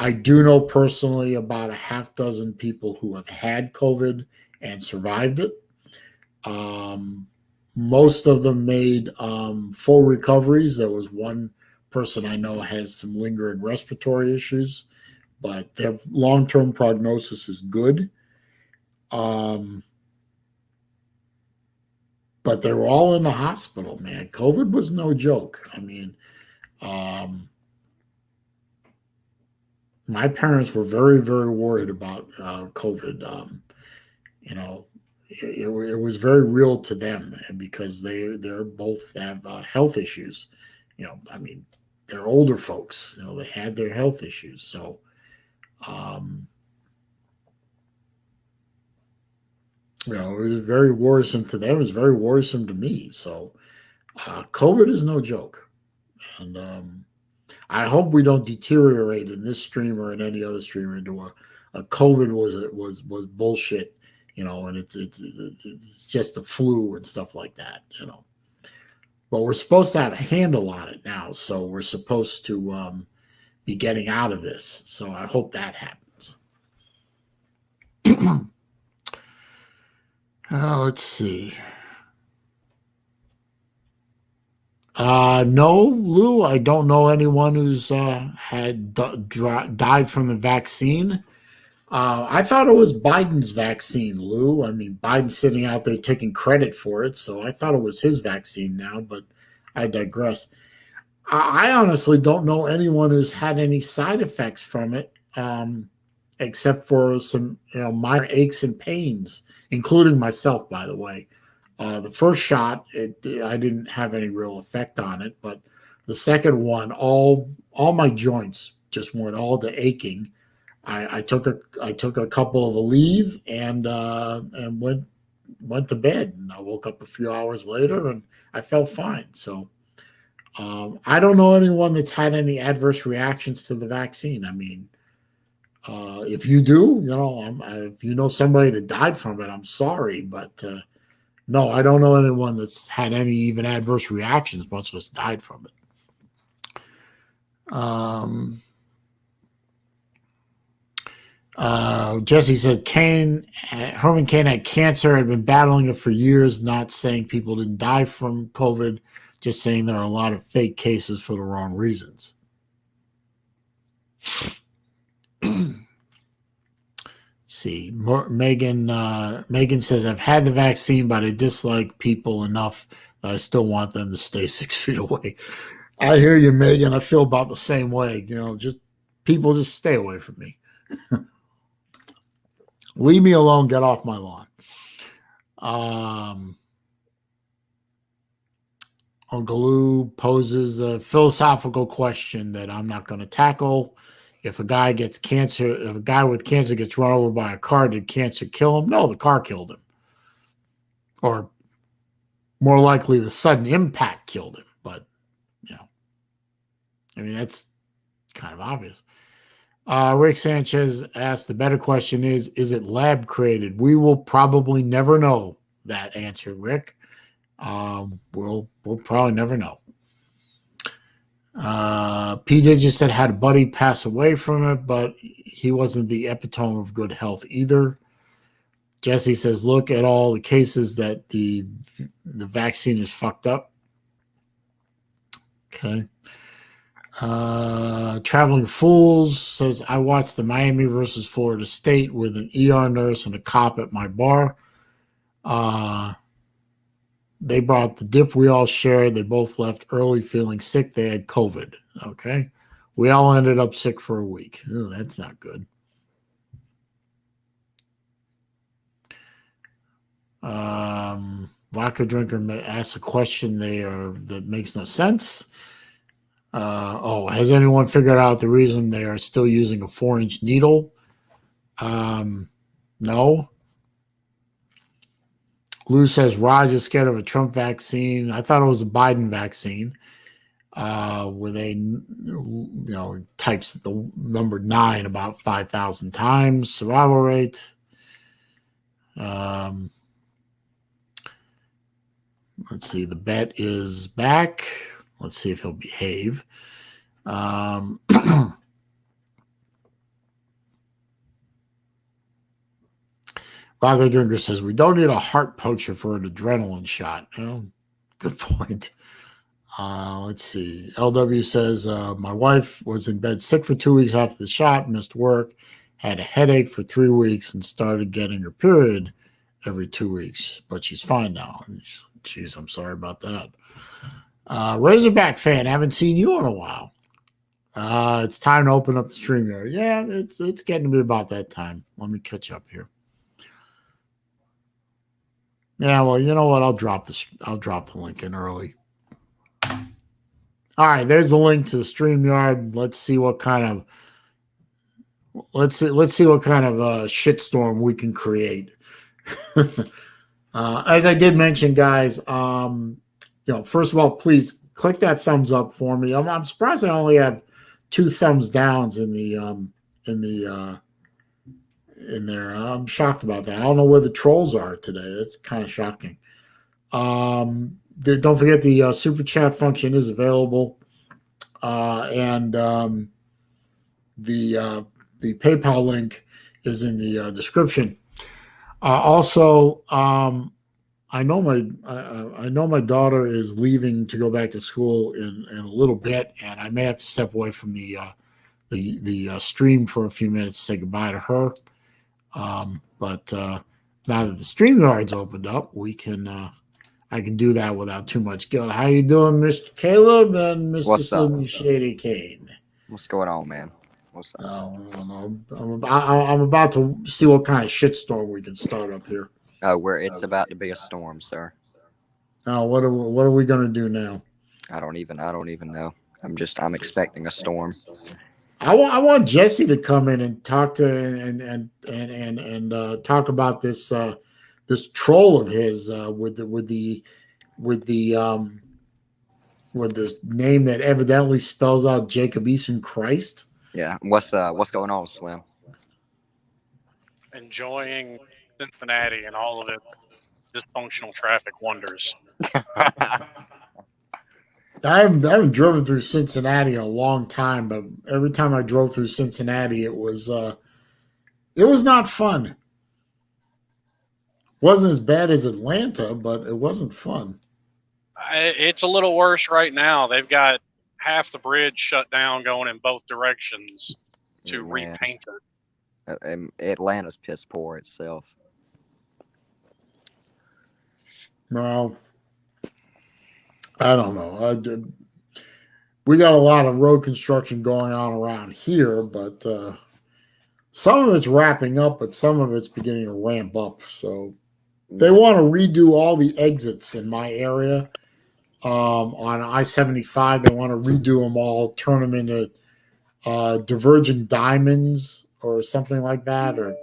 I do know personally about a half dozen people who have had COVID and survived it. Most of them made full recoveries. There was one person I know has some lingering respiratory issues, but their long-term prognosis is good. But they were all in the hospital, man. COVID was no joke. I mean, my parents were very, very worried about COVID. It was very real to them, and because they're both have health issues. I mean, they're older folks. They had their health issues, so. It was very worrisome to them. It was very worrisome to me. So, COVID is no joke, and I hope we don't deteriorate in this stream or in any other stream into a COVID was bullshit, and it's just a flu and stuff like that, But we're supposed to have a handle on it now, so we're supposed to be getting out of this. So I hope that happens. Let's see. No, Lou, I don't know anyone who's had died from the vaccine. I thought it was Biden's vaccine, Lou. I mean, Biden's sitting out there taking credit for it, so I thought it was his vaccine now, but I digress. I honestly don't know anyone who's had any side effects from it, except for some minor aches and pains, including myself, by the way. The first shot, I didn't have any real effect on it, but the second one, all my joints just went all to aching. I took a couple of Aleve and went to bed, and I woke up a few hours later and I felt fine. So I don't know anyone that's had any adverse reactions to the vaccine. I mean, if you do, if you know somebody that died from it, I'm sorry, but no, I don't know anyone that's had any even adverse reactions, much less died from it. Jesse said Herman Cain had cancer, had been battling it for years, not saying people didn't die from COVID, just saying there are a lot of fake cases for the wrong reasons. See, Megan says, I've had the vaccine, but I dislike people enough that I still want them to stay 6 feet away. I hear you, Megan. I feel about the same way. Just stay away from me. Leave me alone. Get off my lawn. Uncle Lou poses a philosophical question that I'm not going to tackle. If a guy with cancer gets run over by a car, did cancer kill him? No, the car killed him. Or more likely, the sudden impact killed him. But, I mean, that's kind of obvious. Rick Sanchez asked, the better question is it lab created? We will probably never know that answer, Rick. We'll probably never know. PJ just said had a buddy pass away from it, but he wasn't the epitome of good health either. Jesse says, look at all the cases that the vaccine is fucked up. Okay. Traveling Fools says, I watched the Miami versus Florida State with an ER nurse and a cop at my bar. they brought the dip we all shared. They both left early feeling sick. They had COVID. Okay. We all ended up sick for a week. Oh, that's not good. Vodka drinker asks a question that makes no sense. Has anyone figured out the reason they are still using a 4-inch needle? No. Lou says Raj is scared of a Trump vaccine. I thought it was a Biden vaccine. Where they, types the number 9 about 5,000 times. Survival rate. Let's see. The bet is back. Let's see if he'll behave. Vodka drinker says we don't need a heart poacher for an adrenaline shot. Oh, good point. Let's see. LW says my wife was in bed sick for 2 weeks after the shot, missed work, had a headache for 3 weeks, and started getting her period every 2 weeks. But she's fine now. Jeez, I'm sorry about that. Razorback fan, haven't seen you in a while. It's time to open up the StreamYard. Yeah, it's getting to be about that time. Let me catch up here. Yeah, well, you know what? I'll drop the link in early. All right, there's the link to the StreamYard. Let's see what kind of shitstorm we can create. As I did mention, guys, first of all, please click that thumbs up for me. I'm surprised I only have 2 thumbs downs in there. I'm shocked about that. I don't know where the trolls are today. That's kind of shocking. Don't forget the super chat function is available, and the PayPal link is in the description. Also, I know my daughter is leaving to go back to school in a little bit, and I may have to step away from the stream for a few minutes to say goodbye to her. But now that the StreamYard's opened up, I can do that without too much guilt. How you doing, Mr. Caleb and Mr. Slim Shady Kane? What's going on, man? What's up? I'm about to see what kind of shitstorm we can start up here. It's about to be a storm, sir. What are we gonna do now? I don't even know. I'm expecting a storm. I want Jesse to come in and talk to and talk about this troll of his with the name that evidently spells out Jacob Eason Christ. Yeah. What's going on, Slim? Enjoying Cincinnati and all of its dysfunctional traffic wonders. I haven't driven through Cincinnati in a long time, but every time I drove through Cincinnati, it was not fun. Wasn't as bad as Atlanta, but it wasn't fun. It's a little worse right now. They've got half the bridge shut down, going in both directions to repaint it. Atlanta's piss poor itself. Well, I don't know. We got a lot of road construction going on around here, but some of it's wrapping up, but some of it's beginning to ramp up. So they want to redo all the exits in my area on I-75. They want to redo them all, turn them into diverging diamonds or something like that, or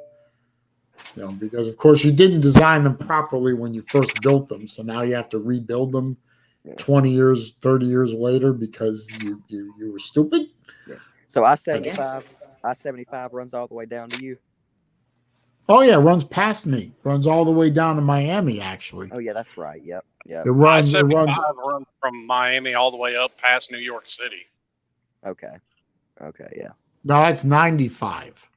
because of course you didn't design them properly when you first built them, so now you have to rebuild them 20 years, 30 years later because you were stupid. Yeah. So I-75 runs all the way down to you. Oh yeah, it runs past me. Runs all the way down to Miami, actually. Oh yeah, that's right. Yep. It runs from Miami all the way up past New York City. Okay, yeah. No, that's 95.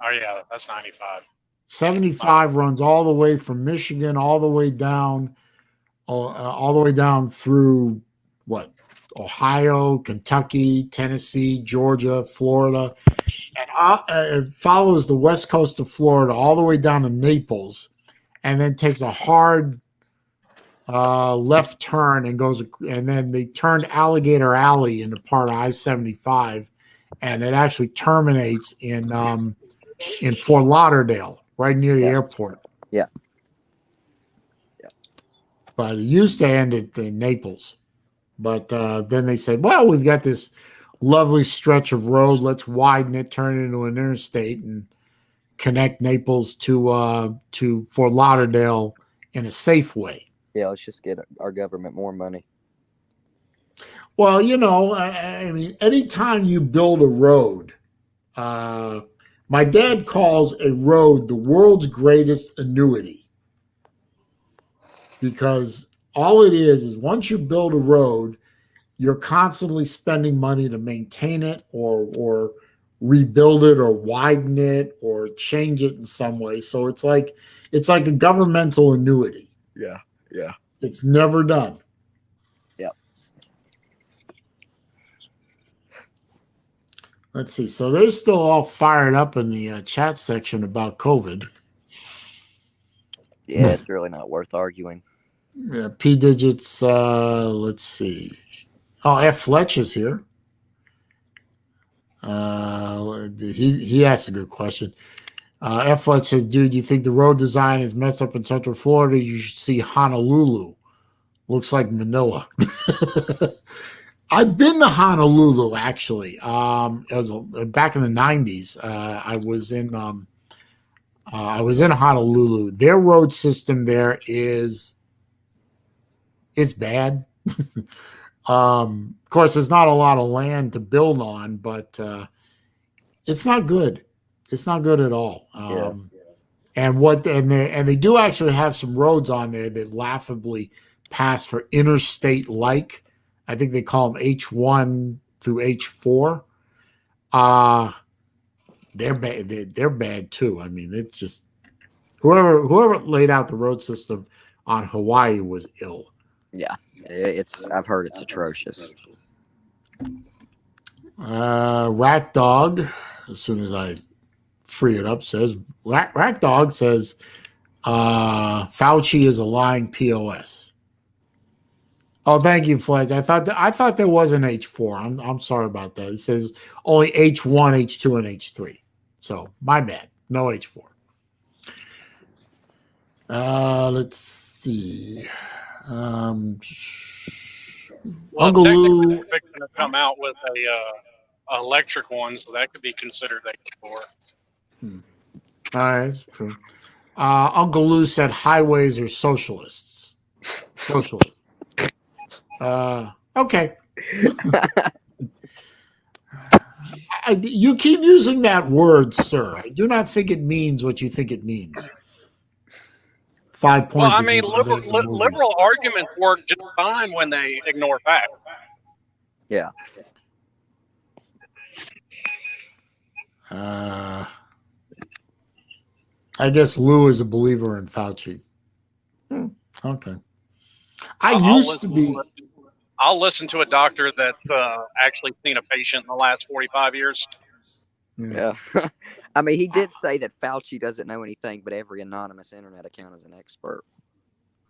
Oh yeah, that's 95. 75 runs all the way from Michigan all the way down through Ohio, Kentucky, Tennessee, Georgia, Florida, and it follows the west coast of Florida all the way down to Naples, and then takes a hard left turn and goes, and then they turned Alligator Alley into part of I-75, and it actually terminates in Fort Lauderdale, right near the airport. Yeah. But it used to end in Naples. But then they said, well, we've got this lovely stretch of road. Let's widen it, turn it into an interstate, and connect Naples to Fort Lauderdale in a safe way. Yeah, let's just get our government more money. Well, I mean, anytime you build a road, my dad calls a road the world's greatest annuity, because all it is once you build a road, you're constantly spending money to maintain it or rebuild it or widen it or change it in some way. So it's like a governmental annuity. Yeah. Yeah. It's never done. Yep. Let's see. So they're still all fired up in the chat section about COVID. Yeah, it's really not worth arguing. Yeah, P digits. Let's see. Oh, F Fletch is here. He asked a good question. F Fletch said, "Dude, you think the road design is messed up in Central Florida? You should see Honolulu. Looks like Manila." I've been to Honolulu actually. It was back in the '90s. I was in Honolulu. Their road system there it's bad. Of course, there's not a lot of land to build on, but it's not good. It's not good at all. And they do actually have some roads on there that laughably pass for interstate like. I think they call them H1 through H4. They're bad. They're bad too. I mean, it's just whoever laid out the road system on Hawaii was ill. Yeah. I've heard it's atrocious. Rat Dog, as soon as I free it up, says Rat Dog says Fauci is a lying POS. Oh, thank you, Fledge. I thought there was an H4. I'm sorry about that. It says only H1, H2, and H3. So my bad. No H4. Let's see. Well, Uncle technically, Lou. they're fixing to come out with a electric one, so that could be considered H4. All right, that's true. Uncle Lou said highways are socialists. Socialists. Okay. You keep using that word, sir. I do not think it means what you think it means. 5 points. Well, I mean, liberal arguments work just fine when they ignore facts. Yeah. I guess Lou is a believer in Fauci. Okay. I'll listen to a doctor that's actually seen a patient in the last 45 years. Yeah. I mean, he did say that Fauci doesn't know anything, but every anonymous internet account is an expert.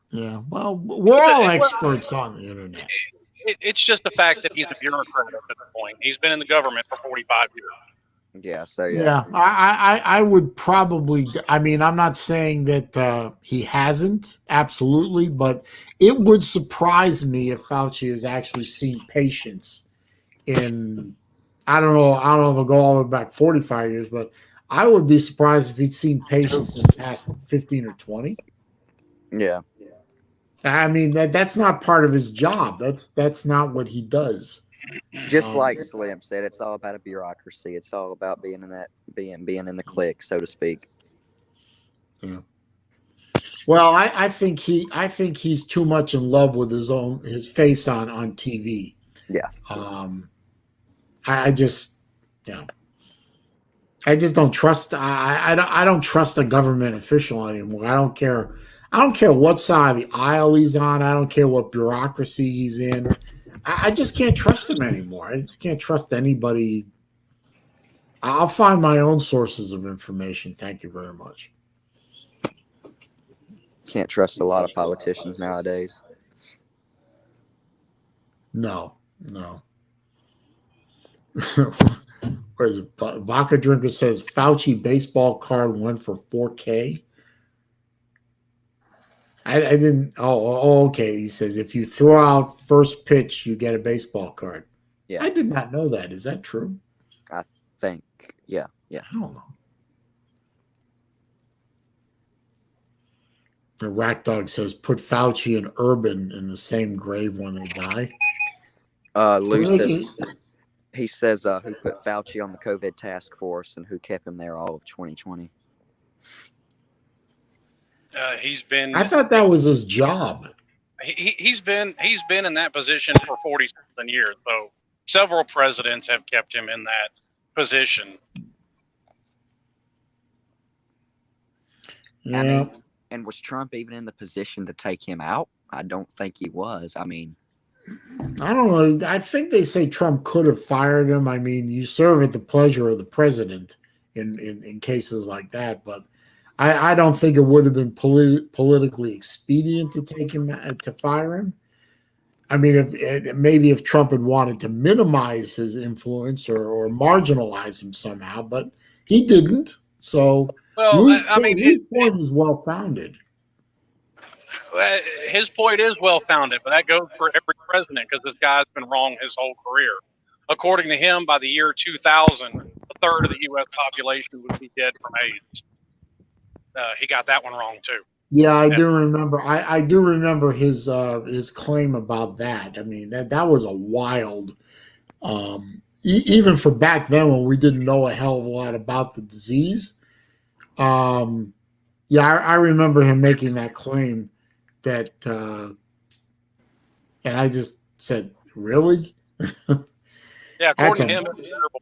Yeah. Well, we're all experts on the internet. It's just the fact that he's a bureaucrat at this point. He's been in the government for 45 years. Yeah. So, yeah. I would probably, I mean, I'm not saying that he hasn't, absolutely, but it would surprise me if Fauci has actually seen patients in, I don't know if I'll go all the way back 45 years, but I would be surprised if he'd seen patients in the past 15 or 20. Yeah. I mean, that's not part of his job. That's not what he does. Just like Slim said, it's all about a bureaucracy. It's all about being in the clique, so to speak. Yeah. Well, I think he's too much in love with his face on TV. Yeah. I just don't trust. I don't trust a government official anymore. I don't care what side of the aisle he's on. I don't care what bureaucracy he's in. I just can't trust him anymore. I just can't trust anybody. I'll find my own sources of information. Thank you very much. Can't trust a lot of politicians nowadays. No, no. Where is it? Vodka Drinker says Fauci baseball card went for 4K. I didn't. Okay. He says if you throw out first pitch, you get a baseball card. Yeah, I did not know that. Is that true? I think. Yeah. I don't know. The Rack Dog says put Fauci and Urban in the same grave when they die. Lucis, he says who put Fauci on the COVID task force and who kept him there all of 2020. He's been. I thought that was his job. He's been in that position for 40-something years. So several presidents have kept him in that position. Yeah. I mean, and was Trump even in the position to take him out? I don't think he was. I mean, I don't know. I think they say Trump could have fired him. I mean, you serve at the pleasure of the president in cases like that, but I don't think it would have been politically expedient to take him to fire him. I mean, if Trump had wanted to minimize his influence or marginalize him somehow, but he didn't. So, well, his point is well founded. His point is well founded, but that goes for every president because this guy's been wrong his whole career. According to him, by the year 2000, a third of the U.S. population would be dead from AIDS. He got that one wrong too. Yeah, I do remember. I do remember his claim about that. I mean, that was a wild, even for back then when we didn't know a hell of a lot about the disease. Yeah, I remember him making that claim that, and I just said, "Really?" Yeah, according to him, it's terrible.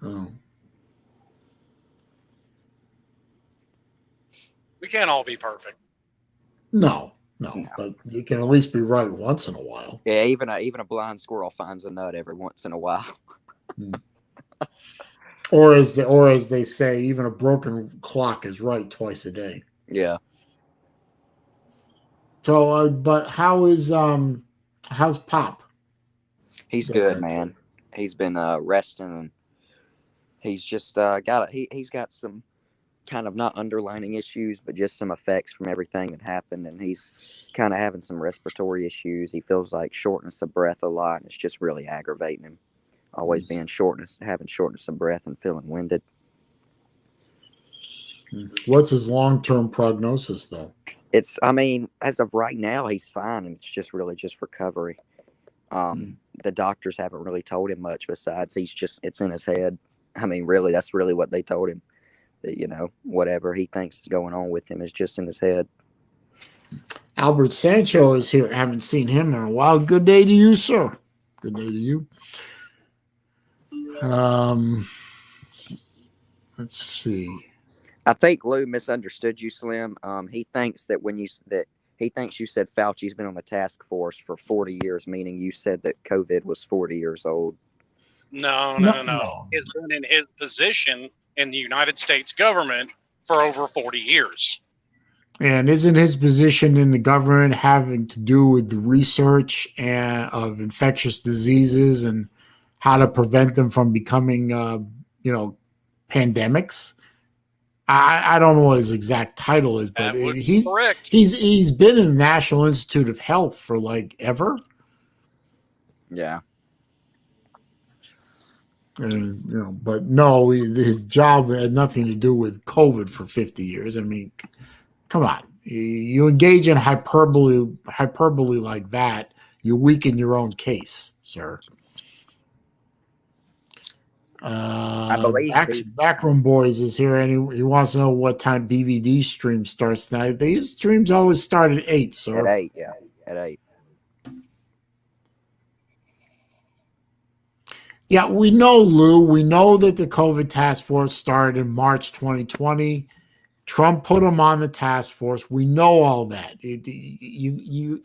Oh. We can't all be perfect. No, but you can at least be right once in a while. yeah, even a blind squirrel finds a nut every once in a while. Or as they say, even a broken clock is right twice a day. Yeah. So, but how's Pop? He's good, man. He's been resting, and he's just he's got some kind of not underlining issues, but just some effects from everything that happened, and he's kind of having some respiratory issues. He feels like shortness of breath a lot, and it's just really aggravating him. Always having shortness of breath and feeling winded. What's his long-term prognosis, though? I mean, as of right now, he's fine, and it's just recovery. The doctors haven't really told him much besides it's in his head. I mean, really, that's really what they told him. That, whatever he thinks is going on with him is just in his head. Albert Sancho is here. I haven't seen him in a while. Good day to you, sir. Good day to you. Let's see. I think Lou misunderstood you, Slim. He thinks that he thinks you said Fauci's been on the task force for 40 years, meaning you said that COVID was 40 years old. No. He's been in his position in the United States government for over 40 years. And isn't his position in the government having to do with the research of infectious diseases and how to prevent them from becoming, pandemics? I don't know what his exact title is, but he's been in the National Institute of Health for like ever. Yeah. And, but no, his job had nothing to do with COVID for 50 years. I mean, come on. You engage in hyperbole like that, you weaken your own case, sir. I believe Backroom Boys is here, and he wants to know what time BVD stream starts tonight. These streams always start at 8, sir. At 8, yeah. At 8. Yeah, we know, Lou. We know that the COVID task force started in March 2020. Trump put him on the task force. We know all that. It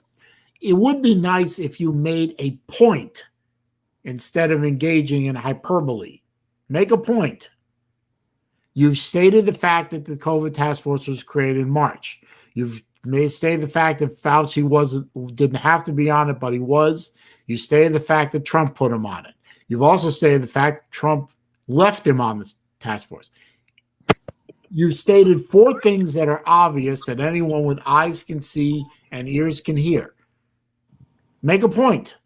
would be nice if you made a point instead of engaging in hyperbole. Make a point. You've stated the fact that the COVID task force was created in March. You've stated the fact that Fauci didn't have to be on it, but he was. You stated the fact that Trump put him on it. You've also stated the fact that Trump left him on the task force. You've stated 4 things that are obvious that anyone with eyes can see and ears can hear. Make a point.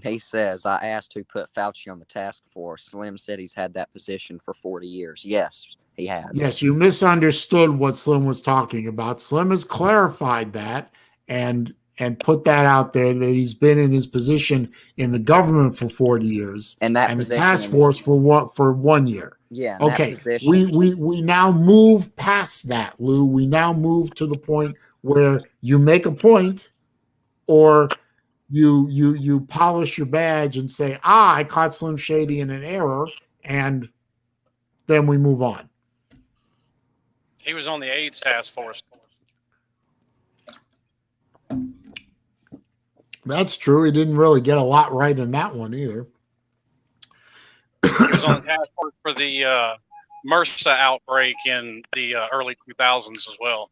He says, I asked who put Fauci on the task force. Slim said he's had that position for 40 years. Yes, he has. Yes, you misunderstood what Slim was talking about. Slim has clarified that and put that out there that he's been in his position in the government for 40 years and that the task force for 1 year. Yeah. Okay. We now move past that, Lou. We now move to the point where you make a point or you polish your badge and say, I caught Slim Shady in an error, and then we move on. He was on the AIDS task force. That's true. He didn't really get a lot right in that one either. He was on the task force for the MRSA outbreak in the early 2000s as well.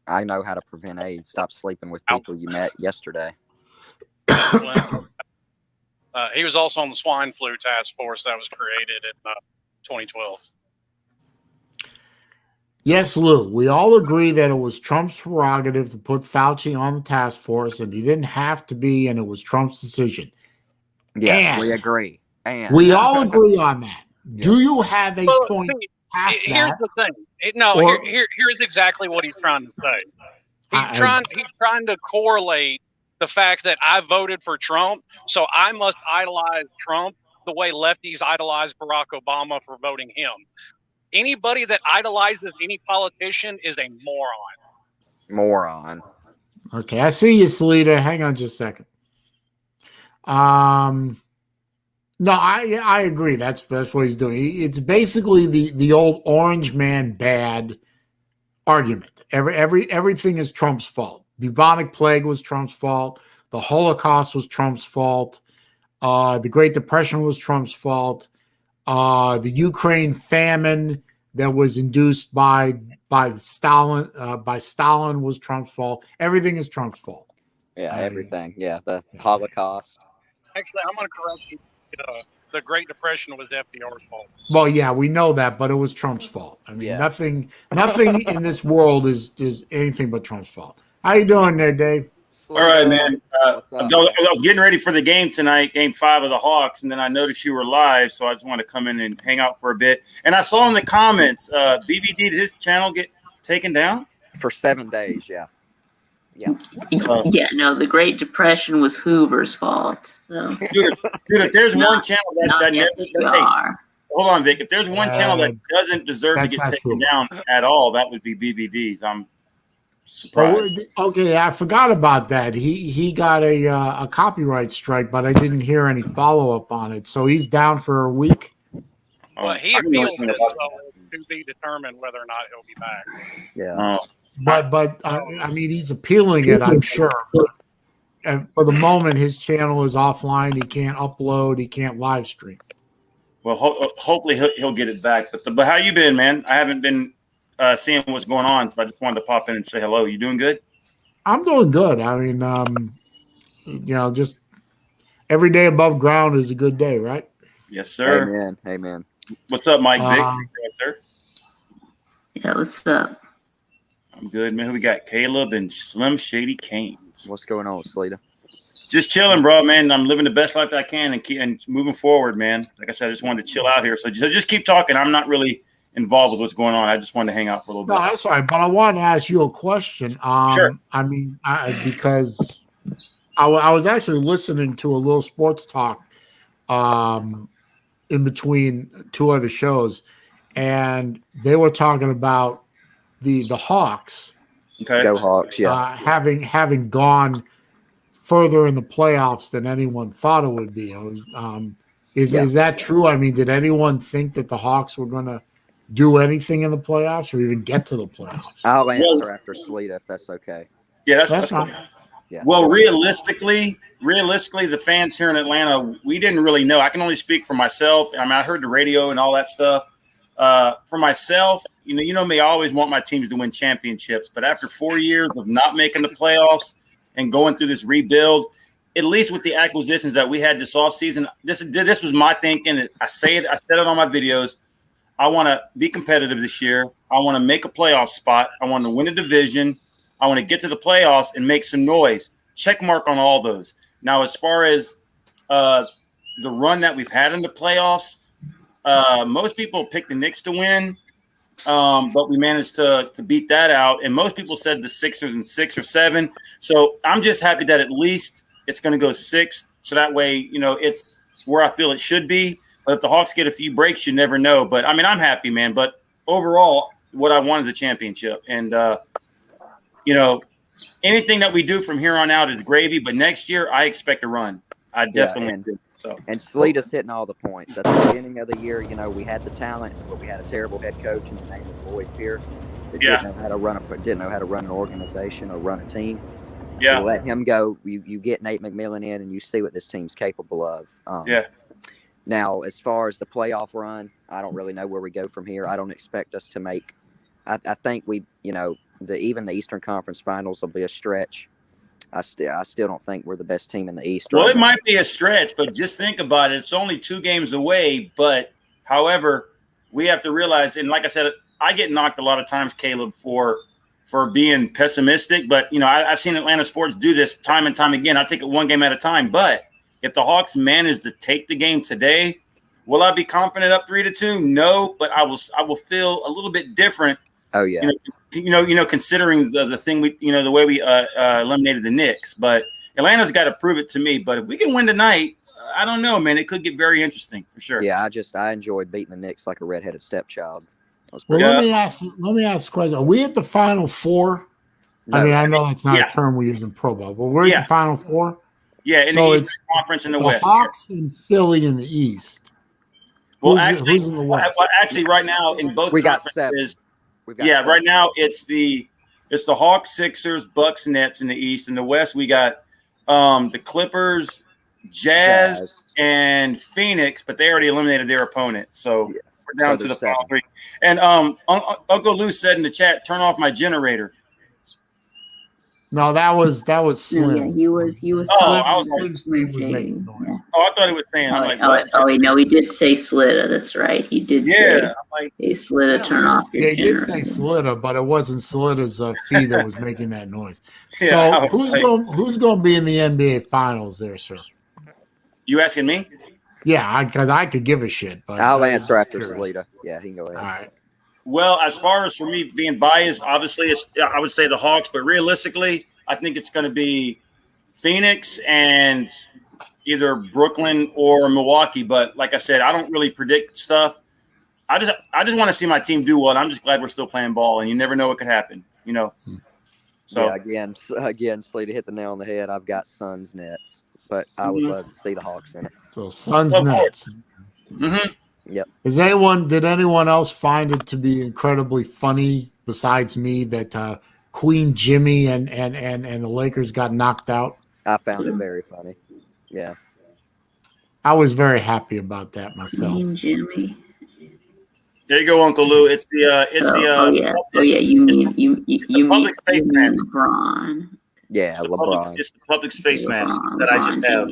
I know how to prevent AIDS. Stop sleeping with people you met yesterday. He was also on the swine flu task force that was created in 2012. Yes, Lou. We all agree that it was Trump's prerogative to put Fauci on the task force, and he didn't have to be, and it was Trump's decision. Yes, we agree. And we all agree on that. Yes. Do you have a point past here's that? The thing. Here's exactly what he's trying to say. He's trying to correlate the fact that I voted for Trump, so I must idolize Trump the way lefties idolize Barack Obama for voting him. Anybody that idolizes any politician is a moron. Okay, I see you, Salida. Hang on just a second. No, I agree. That's what he's doing. It's basically the old orange man bad argument. Everything is Trump's fault. Bubonic plague was Trump's fault. The Holocaust was Trump's fault. The Great Depression was Trump's fault. The Ukraine famine that was induced by Stalin was Trump's fault. Everything is Trump's fault. Yeah, everything. Yeah, the Holocaust. Actually, I'm going to correct you. The Great Depression was FDR's fault. Well, yeah, we know that, but it was Trump's fault. I mean, nothing in this world is anything but Trump's fault. How you doing there, Dave? All right, man. I was getting ready for the game tonight, Game 5 of the Hawks, and then I noticed you were live, so I just wanted to come in and hang out for a bit. And I saw in the comments, BBD, did his channel get taken down? For 7 days, yeah. The Great Depression was Hoover's fault. So. Dude, if there's one channel hold on, Vic. If there's one channel that doesn't deserve to get taken down at all, that would be BBD's. I'm surprised. Okay, I forgot about that. He got a copyright strike, but I didn't hear any follow up on it. So he's down for a week. Well, he appealed it, so to be determined whether or not he'll be back. Yeah. But I mean, he's appealing it, I'm sure. And for the moment, his channel is offline. He can't upload. He can't live stream. Well, hopefully he'll get it back. But how you been, man? I haven't been seeing what's going on, but I just wanted to pop in and say hello. You doing good? I'm doing good. I mean, just every day above ground is a good day, right? Yes, sir. Amen. What's up, Mike? Vic? Yes, sir. Yeah, what's up? I'm good, man. We got Caleb and Slim Shady Canes. What's going on, Salida? Just chilling, bro, man. I'm living the best life that I can and moving forward, man. Like I said, I just wanted to chill out here. So just keep talking. I'm not really involved with what's going on. I just wanted to hang out for a little bit. No, that's all right. But I want to ask you a question. Sure. I mean, because I was actually listening to a little sports talk in between 2 other shows, and they were talking about the Hawks. Okay. Go Hawks, yeah. Having gone further in the playoffs than anyone thought it would be. Is that true? I mean, did anyone think that the Hawks were going to do anything in the playoffs or even get to the playoffs? I'll answer after Salida if that's okay. Yeah, that's fine. Cool. Yeah. Well, realistically, the fans here in Atlanta, we didn't really know. I can only speak for myself. I mean, I heard the radio and all that stuff. For myself, you know me, I always want my teams to win championships. But after 4 years of not making the playoffs and going through this rebuild, at least with the acquisitions that we had this offseason, this was my thinking. I said it on my videos. I want to be competitive this year. I want to make a playoff spot. I want to win a division. I want to get to the playoffs and make some noise. Check mark on all those. Now, as far as the run that we've had in the playoffs, most people picked the Knicks to win, but we managed to beat that out. And most people said the Sixers in 6 or 7. So I'm just happy that at least it's going to go 6. So that way, it's where I feel it should be. But if the Hawks get a few breaks, you never know. But, I mean, I'm happy, man. But overall, what I want is a championship. And, anything that we do from here on out is gravy. But next year, I expect a run. I definitely do. So. And Sleeta's hitting all the points. At the beginning of the year, we had the talent, but we had a terrible head coach in the name of Lloyd Pierce. That didn't know how to run an organization or run a team. Yeah. You let him go. You get Nate McMillan in, and you see what this team's capable of. Now, as far as the playoff run, I don't really know where we go from here. I don't expect us to make. I think even the Eastern Conference Finals will be a stretch. I still don't think we're the best team in the East. Well, right it might be a stretch, but just think about it. It's only 2 games away. But, however, we have to realize, and like I said, I get knocked a lot of times, Caleb, for being pessimistic. But, I've seen Atlanta sports do this time and time again. I take it 1 game at a time. But if the Hawks manage to take the game today, will I be confident up 3-2? No, but I will feel a little bit different. Oh yeah. Considering the thing the way we eliminated the Knicks, but Atlanta's got to prove it to me. But if we can win tonight, I don't know, man. It could get very interesting for sure. Yeah, I enjoyed beating the Knicks like a redheaded stepchild. Let me ask a question. Are we at the Final Four? No. I mean, I know that's not a term we use in pro ball, but we're at the Final Four. Yeah, in the Eastern Conference in the West. The Hawks and Philly in the East. Well, who's in the West? Actually, right now in both we got conferences, 7. Right now it's the Hawks, Sixers, Bucks, Nets in the East. In the West, we got the Clippers, Jazz, and Phoenix, but they already eliminated their opponent, so we're down to the final 3. And Uncle Lou said in the chat, "Turn off my generator." No, that was Slim. Yeah, he was. I was like, Slim Shady. Yeah. I thought he was saying. No, he did say Slitta. That's right. He did say. Hey, Slitta, turn off your generator. He did say Slitta, but it wasn't Slitta's fee that was making that noise. So who's going to be in the NBA Finals there, sir? You asking me? Yeah, because I could give a shit. But I'll answer after Slitta. Yeah, he can go ahead. All right. Well, as far as for me being biased, obviously I would say the Hawks, but realistically, I think it's going to be Phoenix and either Brooklyn or Milwaukee. But like I said, I don't really predict stuff. I just want to see my team do well. I'm just glad we're still playing ball, and you never know what could happen, So again, Sleeta hit the nail on the head. I've got Suns Nets, but I would love to see the Hawks in it. So Suns Nets. Mm-hmm. Yep. Did anyone else find it to be incredibly funny besides me that Queen Jimmy and the Lakers got knocked out? I found it very funny. Yeah. I was very happy about that myself. Queen Jimmy. There you go, Uncle Lou. It's the You mean public space mask. LeBron. Yeah, LeBron. It's the public space mask that I just have.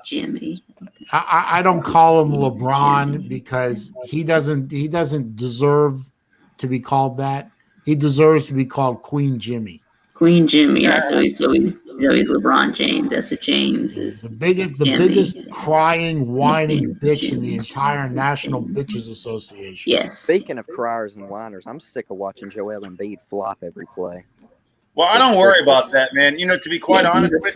Jimmy. I don't call him LeBron because he doesn't deserve to be called that. He deserves to be called Queen Jimmy. Queen Jimmy. Yeah, so he's LeBron James. That's what James is. The biggest crying, whining bitch in the entire National Bitches Association. Yes. Speaking of criers and whiners, I'm sick of watching Joel Embiid flop every play. Well, I don't worry about that, man. To be quite honest with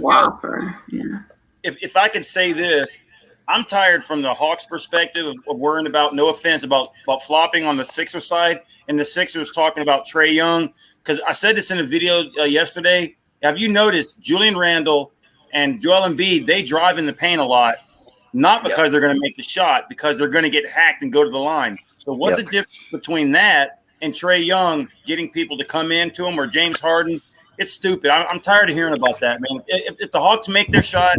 you, if I could say this, I'm tired from the Hawks' perspective of worrying about, no offense, about flopping on the Sixers side, and the Sixers talking about Trae Young. Because I said this in a video yesterday. Have you noticed Julian Randle and Joel Embiid, they drive in the paint a lot, not because they're going to make the shot, because they're going to get hacked and go to the line. So what's the difference between that and Trae Young getting people to come into him, or James Harden It's stupid. I'm tired of hearing about that, man. If the Hawks make their shot,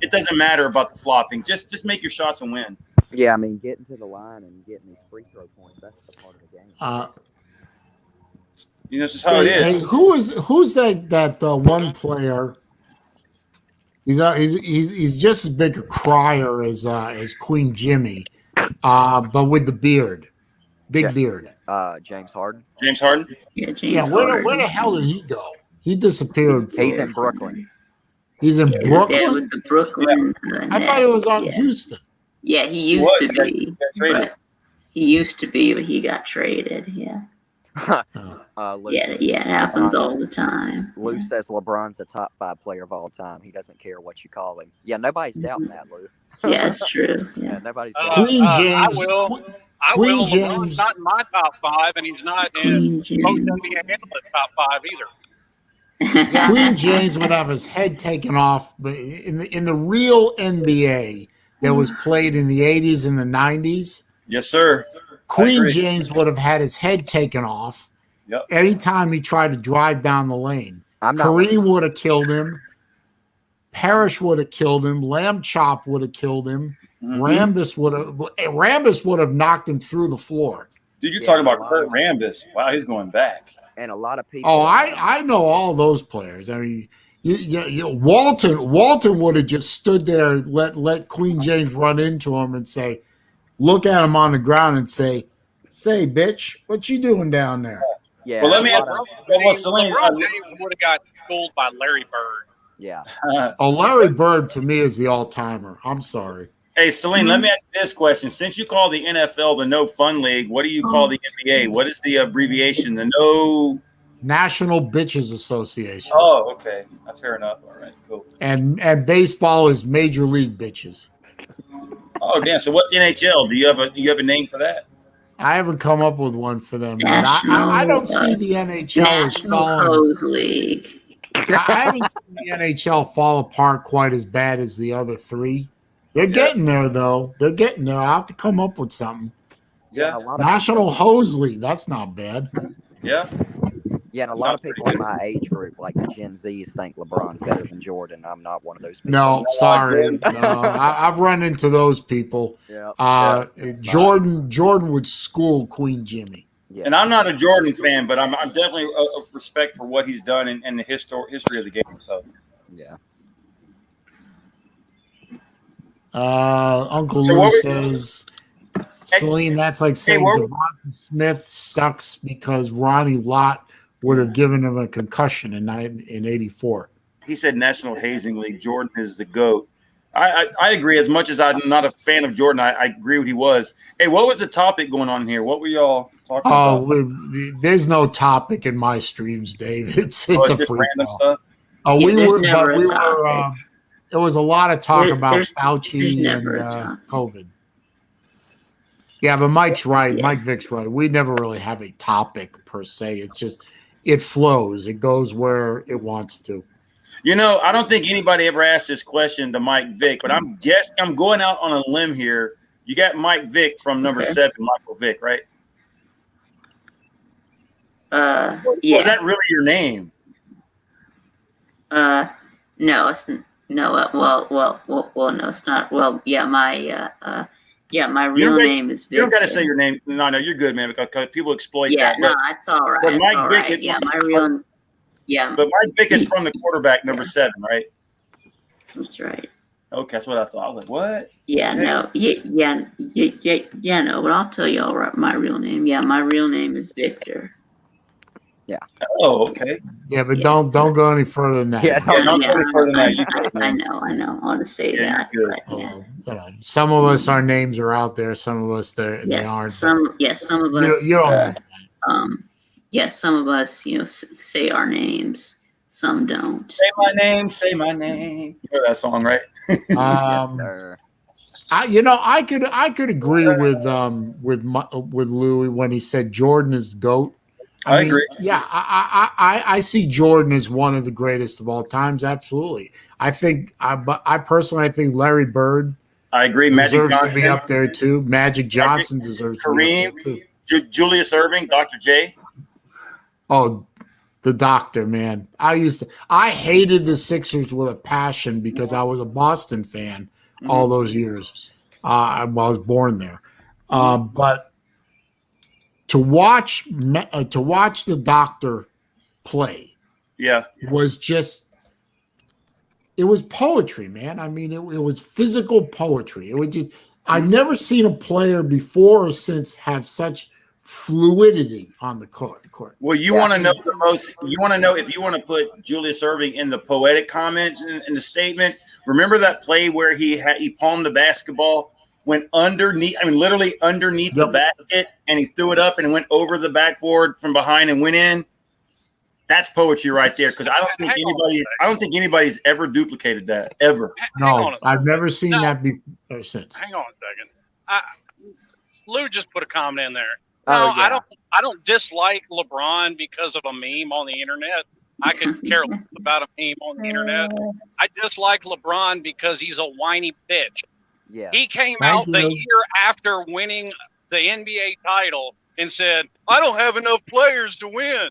it doesn't matter about the flopping. Just make your shots and win. Yeah, I mean, getting to the line and getting these free throw points, that's the part of the game. That's just how it is. Hey, who's that one player? He's just as big a crier as Queen Jimmy, but with the beard, big beard. James Harden. James Harden. Yeah, James Yeah, Harden. where the hell did he go? He disappeared. He's in Brooklyn. He's in Brooklyn. Yeah, with the Brooklyn. I thought it was on Houston. Yeah, he used to be. But he got traded. Yeah. It happens all the time. Lou says LeBron's a top 5 player of all time. He doesn't care what you call him. Yeah, nobody's doubting that, Lou. Yeah, it's true. Yeah, nobody's doubting Queen James. I will. LeBron's not in my top 5, and he's not in most NBA analyst top 5 either. Queen James would have his head taken off, but in the real NBA that was played in the 80s and the 90s. Yes, sir. Queen James would have had his head taken off anytime he tried to drive down the lane. Kareem would have killed him. Parrish would have killed him. Lamb Chop would have killed him. Rambis would have knocked him through the floor. Dude, you're talking about Kurt Rambis. Wow, he's going back. And a lot of people. Oh, I know all those players. I mean, Walton would have just stood there, let Queen James run into him and say, look at him on the ground and say, bitch, what you doing down there? Yeah. Well, let me ask. LeBron James would have got fooled by Larry Bird. Yeah. Larry Bird to me is the all-timer. I'm sorry. Hey, Saleen, let me ask you this question. Since you call the NFL the No Fun League, what do you call the NBA? What is the abbreviation? The No National Bitches Association. Oh, okay. Fair enough. All right, cool. And baseball is Major League Bitches. Oh, damn. So what's the NHL? Do you have a name for that? I haven't come up with one for them. I don't see the NHL as falling. League. I haven't seen the NHL fall apart quite as bad as the other three. They're getting there, though. They're getting there. I'll have to come up with something. Yeah. National Hose League. That's not bad. Yeah. Yeah, and a lot of people in my age group, like the Gen Zs, think LeBron's better than Jordan. I'm not one of those people. No, sorry. I've run into those people. Yeah. Jordan would school Queen Jimmy. Yeah. And I'm not a Jordan fan, but I'm definitely a respect for what he's done in the history of the game. So, yeah. Uncle Lou says, Saleen, that's like saying Devonta Smith sucks because Ronnie Lott would have given him a concussion in 84. He said National Hazing League. Jordan is the GOAT. I agree. As much as I'm not a fan of Jordan, I agree with he was. Hey, what was the topic going on here? What were y'all talking about? There's no topic in my streams, Dave. It's a free stuff. There was a lot of talk about Fauci and COVID. Yeah, but Mike's right. Yeah. Mike Vick's right. We never really have a topic per se. It's just it flows. It goes where it wants to. You know, I don't think anybody ever asked this question to Mike Vick, but I'm going out on a limb here. You got Mike Vick from number 7, Michael Vick, right? Yeah. Was that really your name? No, it's no. Well, no, it's not. Well, yeah, my real name is Victor. You don't got to say your name. No, you're good, man, because people exploit that. Yeah, no, it's all right. But Mike Vick, my real. Yeah. But Mike Vick is from the quarterback, number 7, right? That's right. Okay, that's what I thought. I was like, what? Yeah, no. No, but I'll tell you all right, my real name. Yeah, my real name is Victor. Yeah. Oh, okay. Yeah, but don't go any further than that. Yeah, don't go any further than that. I know. I want to say that. But, some of us, our names are out there. Some of us, they aren't. Some of us. You don't yes, some of us, say our names. Some don't. Say my name. Say my name. You know that song, right? Yes, sir. I could agree with Louis when he said Jordan is GOAT. I agree. Yeah, I see Jordan as one of the greatest of all times. Absolutely. I personally think Larry Bird. I agree. Deserves to be up there too. Magic Johnson deserves to be up there too. Julius Erving, Dr. J. Oh, the doctor, man. I hated the Sixers with a passion because I was a Boston fan all those years. I was born there. But to watch the doctor play was just, it was poetry, man. I mean, it was physical poetry. It was just, I've never seen a player before or since have such fluidity on the court. Well, you want to know the most. You want to know if you want to put Julius Erving in the poetic comment in the statement. Remember that play where he palmed the basketball, went underneath. I mean, literally underneath the basket, and he threw it up and it went over the backboard from behind and went in. That's poetry right there. Because I don't think anybody's ever duplicated that ever. No, I've never seen that before since. Hang on a second. Lou just put a comment in there. No, I don't dislike LeBron because of a meme on the internet. I could care less about a meme on the internet. I dislike LeBron because he's a whiny bitch. Yeah. He came out the year after winning the NBA title and said, I don't have enough players to win.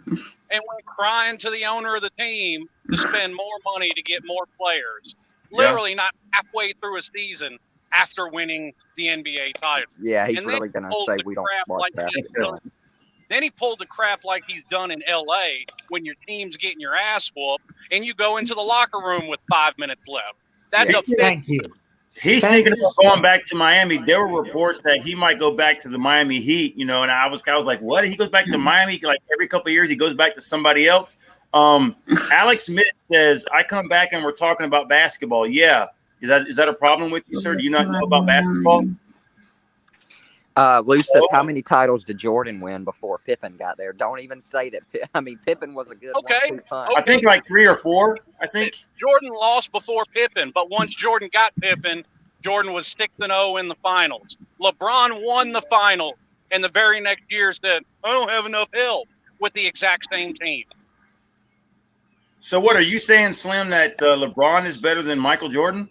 And went crying to the owner of the team to spend more money to get more players. Literally not halfway through a season after winning the NBA title. Yeah, he's really going to say we don't watch basketball. Then he pulled the crap like he's done in L.A. when your team's getting your ass whooped and you go into the locker room with 5 minutes left. That's a Thank you. He's thinking about going back to Miami. There were reports that he might go back to the Miami Heat, and I was like, what? He goes back to Miami like every couple of years. He goes back to somebody else. Alex Smith says, I come back and we're talking about basketball. Yeah. Is that a problem with you, sir? Do you not know about basketball? Lou says, how many titles did Jordan win before Pippen got there? Don't even say that. Pippen was a good one. I think like 3 or 4. I think Jordan lost before Pippen, but once Jordan got Pippen, Jordan was 6-0 in the finals. LeBron won the final, and the very next year said, I don't have enough help with the exact same team. So what are you saying, Slim, that LeBron is better than Michael Jordan?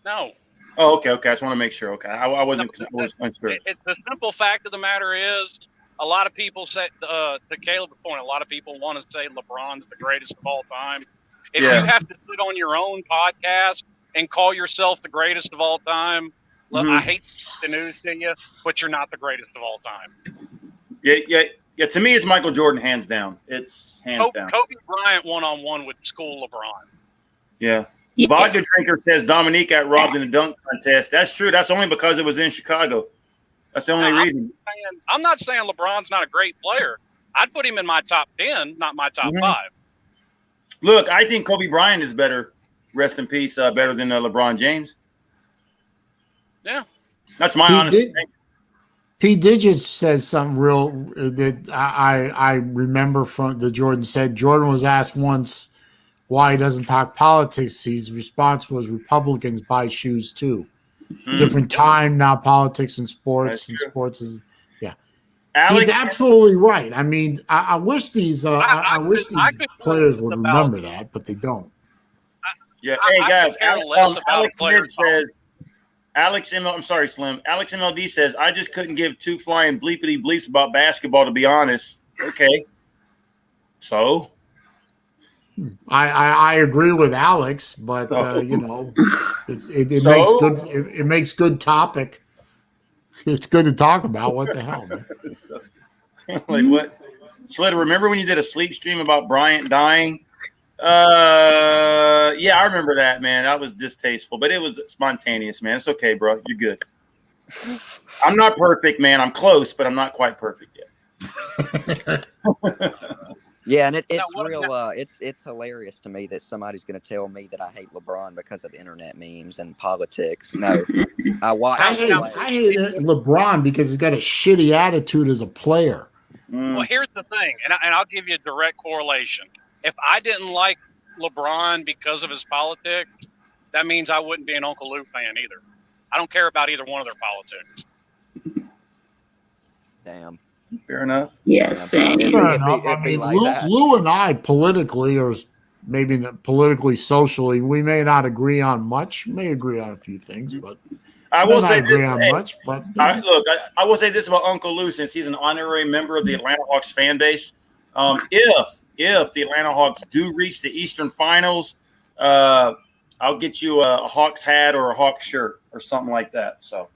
No. Oh, okay. I just want to make sure. Okay, I wasn't unsure. It's the simple fact of the matter is, a lot of people say, to Caleb's point, a lot of people want to say LeBron's the greatest of all time. If you have to sit on your own podcast and call yourself the greatest of all time, look, I hate the news to you, but you're not the greatest of all time. Yeah. To me, it's Michael Jordan, hands down. It's hands down. Kobe Bryant one-on-one would school LeBron. Yeah. Vodka Drinker says Dominique got robbed in the dunk contest. That's true. That's only because it was in Chicago. That's the only reason. I'm not saying LeBron's not a great player. I'd put him in my top 10, not my top 5. Look, I think Kobe Bryant is better, rest in peace, better than LeBron James. Yeah. That's my honest opinion. He did just said something real that I remember from the Jordan said. Jordan was asked once why he doesn't talk politics. His response was Republicans buy shoes too. Different time now, politics and sports. And sports is Alex, he's absolutely right. I mean, I wish these players would remember that, but they don't. Yeah, hey guys, Alex Smith says I'm sorry, Slim. Alex MLD says I just couldn't give 2 flying bleepity bleeps about basketball, to be honest. Okay. So I agree with Alex, but it makes good topic. It's good to talk about. What the hell, man? Like what? Slid, remember when you did a sleep stream about Bryant dying? Yeah, I remember that, man. That was distasteful, but it was spontaneous, man. It's okay, bro. You're good. I'm not perfect, man. I'm close, but I'm not quite perfect yet. Yeah, and it's real. It's hilarious to me that somebody's going to tell me that I hate LeBron because of internet memes and politics. No, I hate LeBron because he's got a shitty attitude as a player. Well, here's the thing, and I'll give you a direct correlation. If I didn't like LeBron because of his politics, that means I wouldn't be an Uncle Lou fan either. I don't care about either one of their politics. Damn. Fair enough. Yes, Fair enough. I mean, Lou and I politically, or maybe not politically, socially, we may not agree on much. May agree on a few things, but I will say this. Much, but I will say this about Uncle Lou, since he's an honorary member of the Atlanta Hawks fan base. the Atlanta Hawks do reach the Eastern Finals, I'll get you a Hawks hat or a Hawks shirt or something like that. So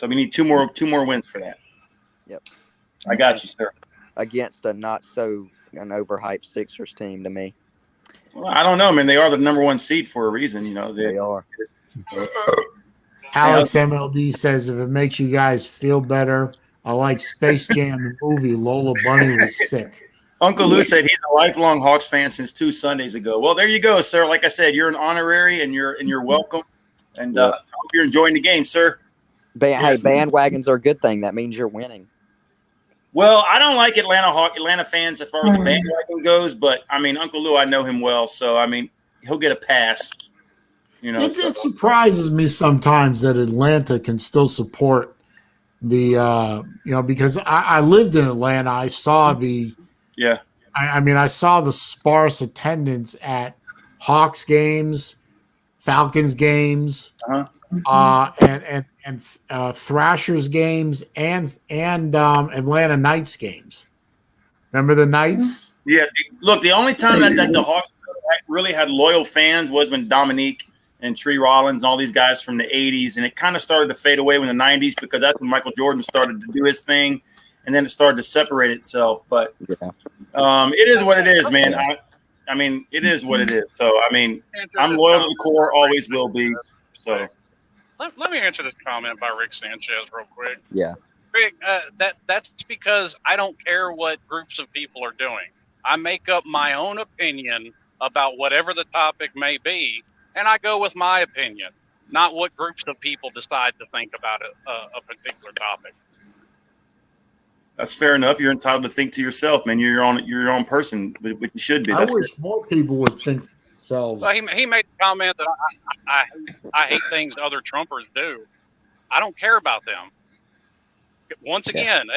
we need two more wins for that. Yep. I got you, sir. Against an overhyped Sixers team to me. Well, I don't know, man. They are the number 1 seed for a reason, They are. Alex MLD says, if it makes you guys feel better, I like Space Jam, the movie. Lola Bunny was sick. Uncle Lou said he's a lifelong Hawks fan since 2 Sundays ago. Well, there you go, sir. Like I said, you're an honorary, and you're welcome. And I hope you're enjoying the game, sir. Hey, bandwagons are a good thing. That means you're winning. Well, I don't like Atlanta fans as far as the bandwagon goes, but I mean, Uncle Lou, I know him well, so I mean, he'll get a pass. It surprises me sometimes that Atlanta can still support the, because I lived in Atlanta. I saw I saw the sparse attendance at Hawks games, Falcons games, and Thrashers games, and Atlanta Knights games. Remember the Knights? Yeah. Look, the only time that the Hawks really had loyal fans was when Dominique and Tree Rollins and all these guys from the 80s, and it kind of started to fade away in the 90s because that's when Michael Jordan started to do his thing, and then it started to separate itself. But it is what it is, man. I mean, it is what it is. So, I mean, I'm loyal to the core, always will be. So, let me answer this comment by Rick Sanchez real quick. Yeah. Rick, that's because I don't care what groups of people are doing. I make up my own opinion about whatever the topic may be, and I go with my opinion, not what groups of people decide to think about a particular topic. That's fair enough. You're entitled to think to yourself, man. You're your own person, but you should be. I wish more people would think for themselves. Well, he made the comment that I hate things other Trumpers do. I don't care about them. Once again,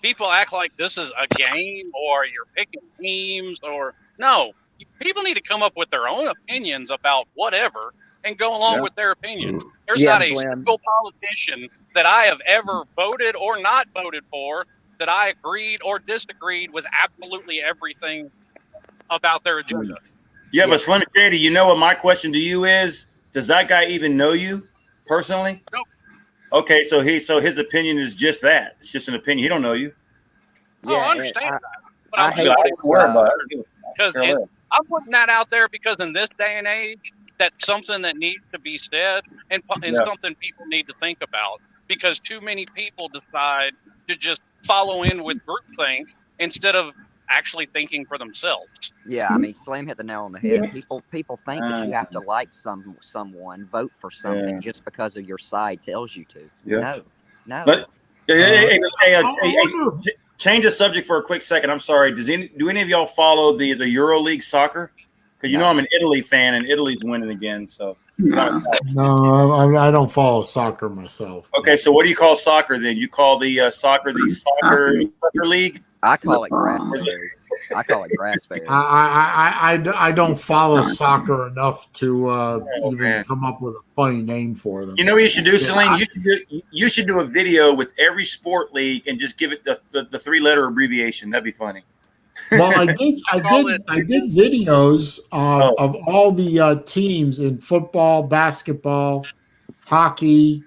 people act like this is a game or you're picking teams or no. People need to come up with their own opinions about whatever and go along with their opinions. There's not a single politician that I have ever voted or not voted for that I agreed or disagreed with absolutely everything about their agenda. Yeah, but Slim Shady, you know what my question to you is? Does that guy even know you personally? Nope. Okay, so his opinion is just that. It's just an opinion. He don't know you. Yeah, I understand that. But I hate this. Because I'm putting that out there because in this day and age, that's something that needs to be said and something people need to think about because too many people decide to just follow in with groupthink instead of actually thinking for themselves. Yeah, I mean, Slam hit the nail on the head. People think that you have to like someone, vote for something just because of your side tells you to. Yeah. No. But change the subject for a quick second. I'm sorry. Do any of y'all follow the EuroLeague soccer? Because I'm an Italy fan and Italy's winning again. So no, I don't follow soccer myself. Okay, so what do you call soccer then? You call the soccer league? I call it grass fairs. I don't follow soccer enough to even come up with a funny name for them. You know what you should do, Saleen? You should do a video with every sport league and just give it the 3-letter abbreviation. That'd be funny. Well, I did videos of all the teams in football, basketball, hockey,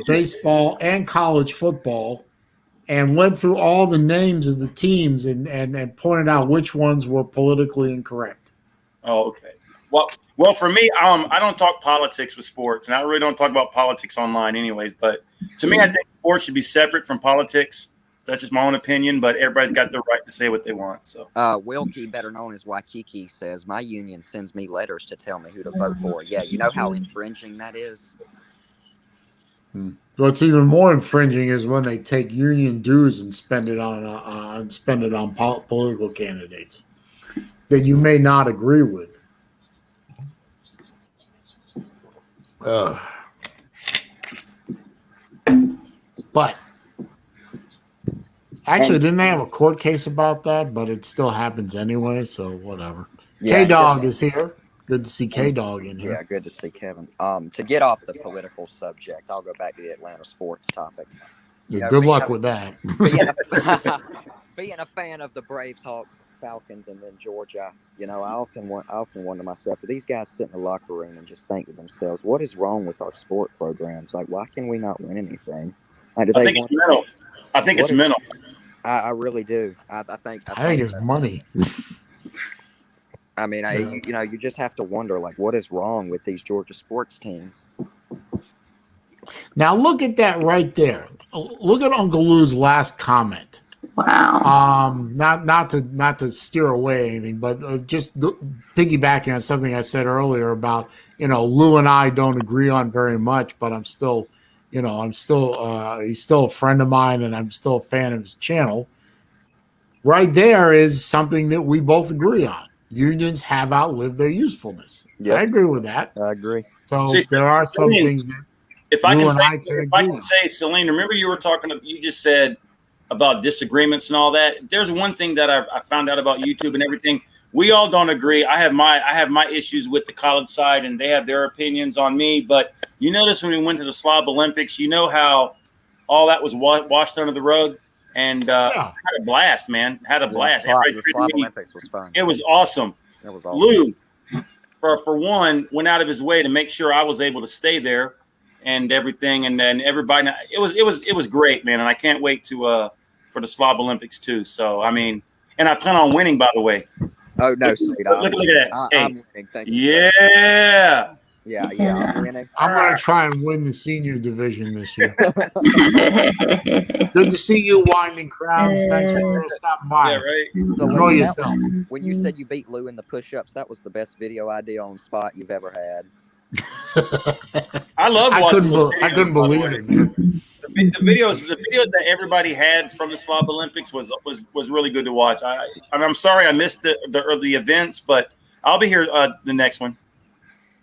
baseball, and college football, and went through all the names of the teams and pointed out which ones were politically incorrect. Oh, okay. Well, for me, I don't talk politics with sports, and I really don't talk about politics online anyways. But to me, I think sports should be separate from politics. That's just my own opinion, but everybody's got the right to say what they want. So, Wilkie, better known as Waikiki, says my union sends me letters to tell me who to vote for. Yeah, you know how infringing that is. What's even more infringing is when they take union dues and spend it on political candidates that you may not agree with. But actually, didn't they have a court case about that? But it still happens anyway, so whatever. Yeah, K-Dog is here. Good to see K-Dog in here. Yeah, good to see Kevin. To get off the political subject, I'll go back to the Atlanta sports topic. Yeah, good luck with that. being a fan of the Braves, Hawks, Falcons, and then Georgia, I often wonder myself, do these guys sit in the locker room and just think to themselves, what is wrong with our sport programs? Like, why can we not win anything? Like, I think it's mental. I think it's mental. I really do. I think it's money. I mean, you just have to wonder, like, what is wrong with these Georgia sports teams? Now look at that right there. Look at Uncle Lou's last comment. Wow. Not to steer away anything, but just piggybacking on something I said earlier about, Lou and I don't agree on very much, but I'm still, he's still a friend of mine and I'm still a fan of his channel. Right there is something that we both agree on. Unions have outlived their usefulness. Yep. I agree with that. I agree. So there are some things that if I can say, Saleen, remember you just said about disagreements and all that. There's one thing that I found out about YouTube and everything. We all don't agree. I have my issues with the college side, and they have their opinions on me. But you notice when we went to the Slob Olympics, how all that was washed under the rug, and had a blast, man. Had a blast. The Slob Olympics was fun. It was awesome. It was awesome. Lou, for one, went out of his way to make sure I was able to stay there and everything, and then everybody. It was great, man, and I can't wait to for the Slob Olympics too. So I mean, and I plan on winning, by the way. Oh no, sweet! Look at that! I'm winning. Thank you. Yeah. Yeah, I'm winning. I'm going to try and win the senior division this year. Good to see you, Winding Crowns. Thanks for stopping by. Yeah, right. So enjoy yourself. When you said you beat Lou in the push-ups, that was the best video idea on spot you've ever had. I love watching. I couldn't believe it, man. The videos that everybody had from the Slob Olympics was really good to watch. I'm sorry I missed the events, but I'll be here the next one.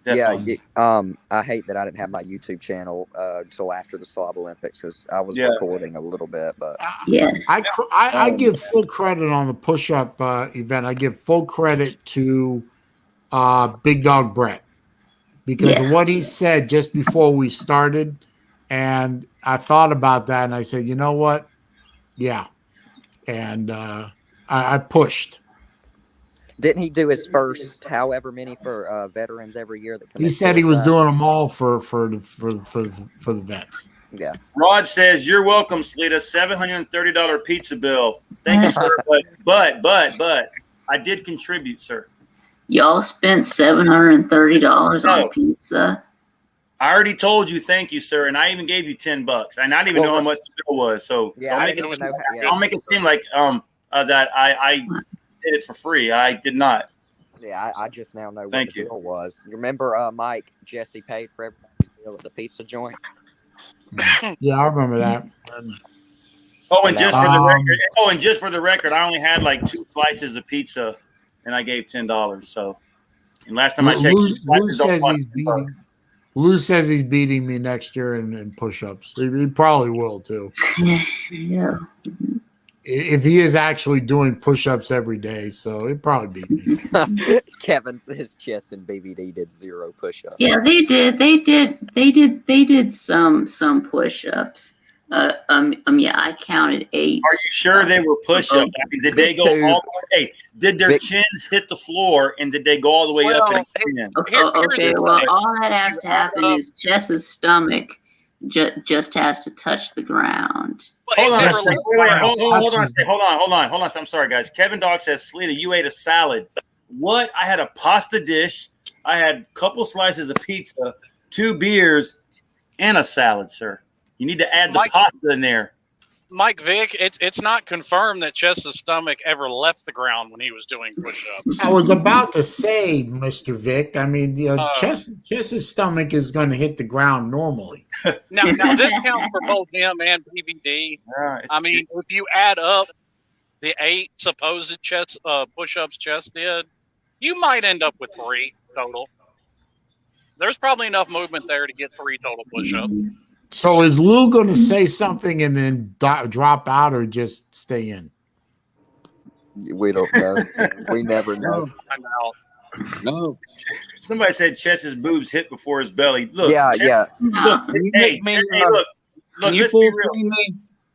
Definitely. Yeah. I hate that I didn't have my YouTube channel until after the Slob Olympics because I was recording a little bit, but I give full credit on the push-up event. I give full credit to Big Dog Brett because of what he said just before we started, and I thought about that and I said, you know what? Yeah, and I pushed. Didn't he do his first however many for veterans every year? He said he was doing them all for the vets. Yeah. Rod says, "You're welcome, Sleeta. $730 pizza bill. Thank you, sir. But I did contribute, sir. Y'all spent $730 on pizza. I already told you, thank you, sir, and I even gave you $10. I not even know how much the bill was. So I'll make it seem like that I did it for free. I did not. Yeah, I just now know what the bill was. You remember, Mike, Jesse paid for everybody's bill at the pizza joint? Yeah, I remember that. And just for the record, I only had like 2 slices of pizza, and I gave $10. So, and last time I checked, Lou says he's beating me next year in push-ups. He probably will too. Yeah. If he is actually doing push-ups every day, so it'd probably be me. Kevin says Chess and BBD did 0 push-ups. Yeah, they did some push-ups. Yeah, I counted 8. Are you sure they were push-ups? I mean, did they go all the way? Did their chins hit the floor, and did they go all the way up and extend? Okay, well, all that has to happen is Chess's stomach just has to touch the ground. Hold on. I'm sorry, guys. Kevin Dog says, Sleeta, you ate a salad. What? I had a pasta dish. I had a couple slices of pizza, 2 beers, and a salad, sir. You need to add the pasta in there. Mike Vick, it's not confirmed that Chess's stomach ever left the ground when he was doing push-ups. I was about to say, Mr. Vick, I mean, Chess's stomach is going to hit the ground normally. Now this counts for both him and PVD. I mean, if you add up the 8 supposed push-ups Chess did, you might end up with 3 total. There's probably enough movement there to get 3 total push-ups. So is Lou going to say something and then drop out or just stay in? We don't know. We never know. I know. No. Somebody said Chess's boobs hit before his belly. Look, yeah. Look, hey, look. Let's be real.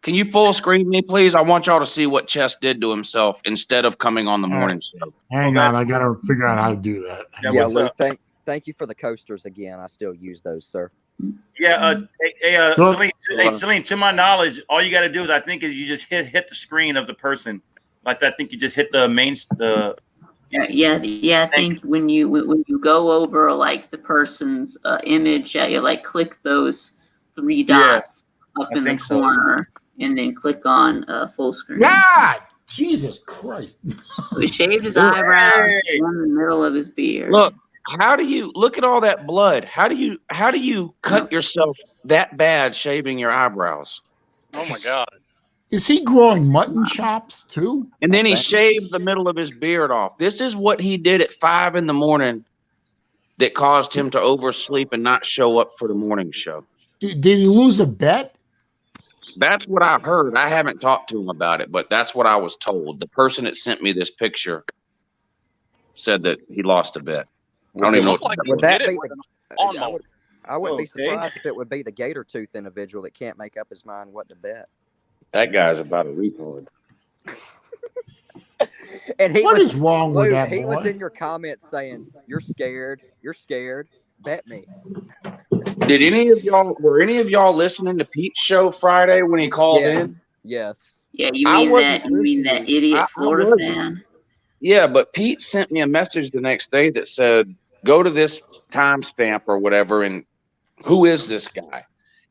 Can you full screen me, please? I want y'all to see what Chess did to himself instead of coming on the morning show. Hang on, I gotta figure out how to do that. Yeah, Lou, thank you for the coasters again. I still use those, sir. Yeah, Saleen, to my knowledge, all you got to do is, I think, is you just hit the screen of the person. Like, I think you just hit the main I think when you go over like the person's image, you like click those three dots up in the corner, and then click on full screen. God, Jesus Christ! He shaved his eyebrows in the middle of his beard. Look. How do you look at all that blood? How do you cut yourself that bad shaving your eyebrows? Oh my God! Is he growing mutton chops too? And then he shaved the middle of his beard off. This is what he did at 5 a.m. that caused him to oversleep and not show up for the morning show. Did he lose a bet? That's what I heard. I haven't talked to him about it, but that's what I was told. The person that sent me this picture said that he lost a bet. I don't even know. Would that be I wouldn't be surprised if it would be the gator tooth individual that can't make up his mind what to bet. That guy's about a retard. And what is wrong with that boy? He was in your comments saying, "You're scared. You're scared. Bet me." Were any of y'all listening to Pete's show Friday when he called in? Yes. Yeah, you mean that idiot Florida fan? Yeah, but Pete sent me a message the next day that said, go to this timestamp or whatever, and who is this guy?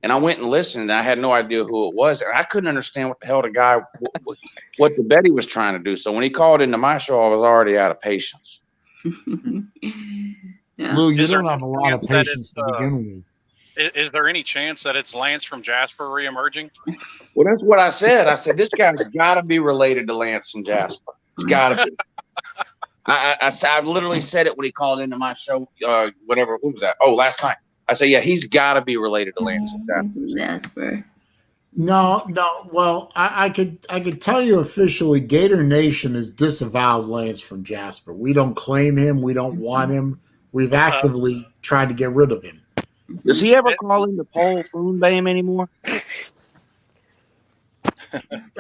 And I went and listened, and I had no idea who it was. And I couldn't understand what the hell the guy, what the bet he was trying to do. So when he called into my show, I was already out of patience. Lou, you don't have a lot of patience to begin with. Is there any chance that it's Lance from Jasper reemerging? Well, that's what I said. I said, this guy's got to be related to Lance and Jasper. It's got to be. I literally said it when he called into my show, whatever. What was that? Oh, last night. I said, yeah, he's got to be related to Lance and Jasper. No. Well, I could tell you officially, Gator Nation has disavowed Lance from Jasper. We don't claim him. We don't want him. We've actively tried to get rid of him. Does he ever call in the Paul Foonbame anymore?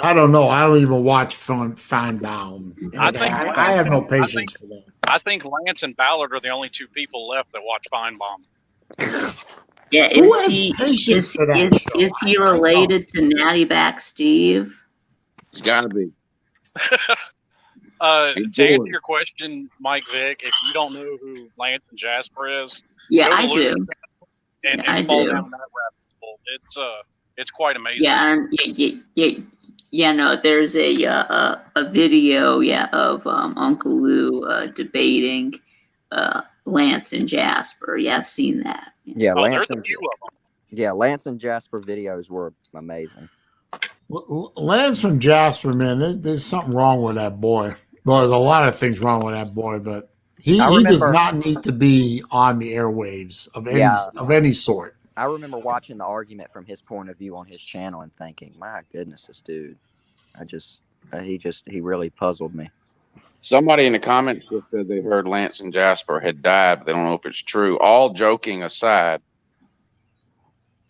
I don't know. I don't even watch Feinbaum. I have no patience for that. I think Lance and Ballard are the only two people left that watch Feinbaum. Yeah, is he related to Natty Back Steve? It's got to be. To answer your question, Mike Vick, if you don't know who Lance and Jasper is, yeah, I do. And fall down that rabbit hole. It's quite amazing. Yeah. No, there's a video, of Uncle Lou debating Lance and Jasper. Yeah, I've seen that. Yeah, there's a few of them. Yeah, Lance and Jasper videos were amazing. Lance from Jasper, man, there's something wrong with that boy. Well, there's a lot of things wrong with that boy, but he does not need to be on the airwaves of any sort. I remember watching the argument from his point of view on his channel and thinking, my goodness, this dude, he really puzzled me. Somebody in the comments just said they heard Lance and Jasper had died, but they don't know if it's true. All joking aside,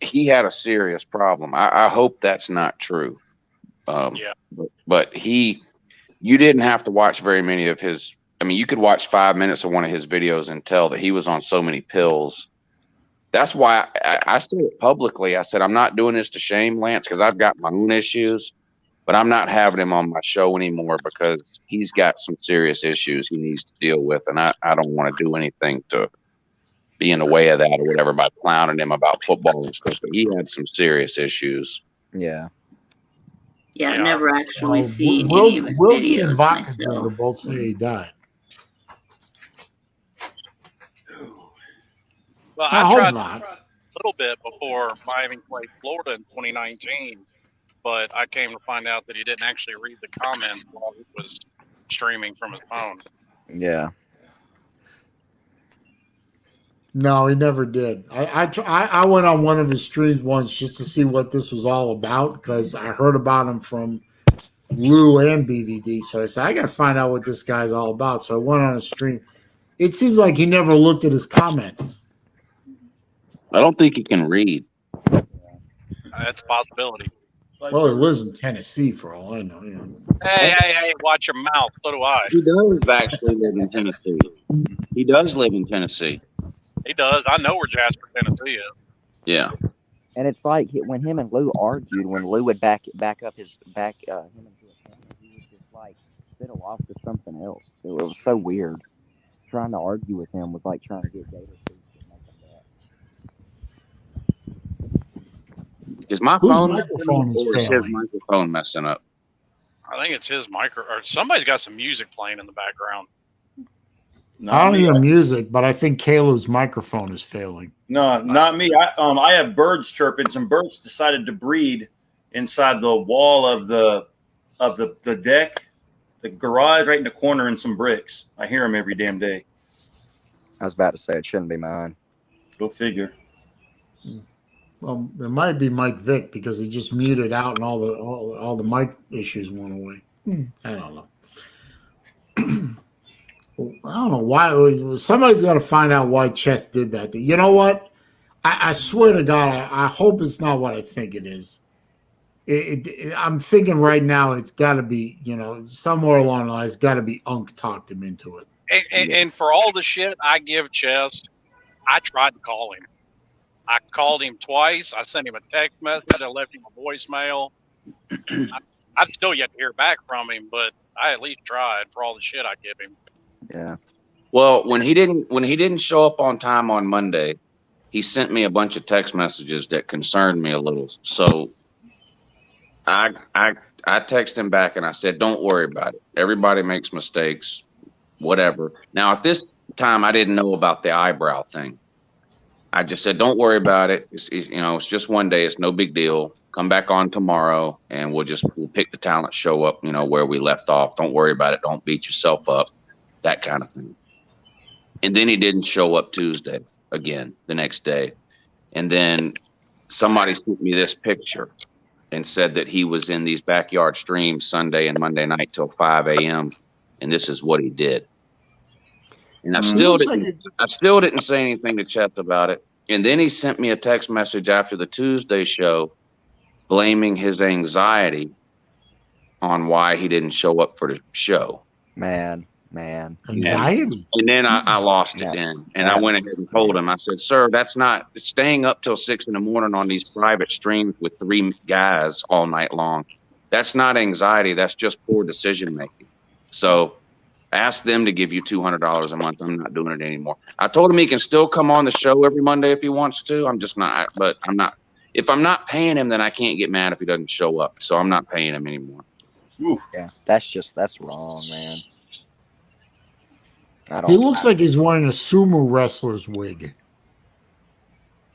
he had a serious problem. I hope that's not true. But you didn't have to watch very many of his. I mean, you could watch 5 minutes of one of his videos and tell that he was on so many pills. That's why I said it publicly. I said, I'm not doing this to shame Lance because I've got my own issues, but I'm not having him on my show anymore because he's got some serious issues he needs to deal with. And I don't want to do anything to be in the way of that or whatever by clowning him about football and stuff. But he had some serious issues. Yeah. Yeah, I've never actually seen any of his videos myself. Both say he died. Well, I tried a little bit before Miami played Florida in 2019, but I came to find out that he didn't actually read the comments while he was streaming from his phone. Yeah. No, he never did. I went on one of his streams once just to see what this was all about because I heard about him from Lou and BVD. So I said, I got to find out what this guy's all about. So I went on a stream. It seems like he never looked at his comments. I don't think he can read. That's a possibility. Well, he lives in Tennessee for all I know. Hey, watch your mouth. So do I. He does actually live in Tennessee. He does live in Tennessee. He does. I know where Jasper, Tennessee is. Yeah. And it's like when him and Lou argued, when Lou would back up his back him into a corner, he would just like fiddle off to something else. It was so weird. Trying to argue with him was like trying to get Gator Foods to make him bet. Is my Whose phone microphone is or is his failing? microphone messing up? I think it's his micro, or somebody's got some music playing in the background. I don't hear music, but I think Caleb's microphone is failing. No, not me. I have birds chirping. Some birds decided to breed inside the wall of the deck, the garage, right in the corner, in some bricks. I hear them every damn day. I was about to say it shouldn't be mine. Go figure. Well, there might be Mike Vick because he just muted out and all the mic issues went away. I don't know. I don't know why. Somebody's got to find out why Chess did that. You know what? I swear to God, I hope it's not what I think it is. I'm thinking right now it's got to be, somewhere along the line, it's got to be Unc talked him into it. And for all the shit I give Chess, I tried to call him. I called him twice. I sent him a text message. I left him a voicemail. I've still yet to hear back from him, but I at least tried for all the shit I give him. Yeah. Well, when he didn't show up on time on Monday, he sent me a bunch of text messages that concerned me a little. So I texted him back and I said, "Don't worry about it. Everybody makes mistakes, whatever." Now, at this time, I didn't know about the eyebrow thing. I just said, "Don't worry about it. It's just one day. It's no big deal. Come back on tomorrow and we'll pick the talent show up, where we left off. Don't worry about it. Don't beat yourself up." That kind of thing. And then he didn't show up Tuesday again, the next day. And then somebody sent me this picture and said that he was in these backyard streams Sunday and Monday night till 5 a.m. And this is what he did. And I still didn't say anything to Chet about it. And then he sent me a text message after the Tuesday show blaming his anxiety on why he didn't show up for the show. Man. Anxiety. And then I lost it then. And I went ahead and told him, I said, "Sir, that's not staying up till 6 a.m. on these private streams with 3 guys all night long. That's not anxiety. That's just poor decision making. So ask them to give you $200 a month. I'm not doing it anymore." I told him he can still come on the show every Monday if he wants to. I'm just not, but I'm not. If I'm not paying him, then I can't get mad if he doesn't show up. So I'm not paying him anymore. Oof. Yeah, that's wrong, man. He looks like he's wearing a sumo wrestler's wig.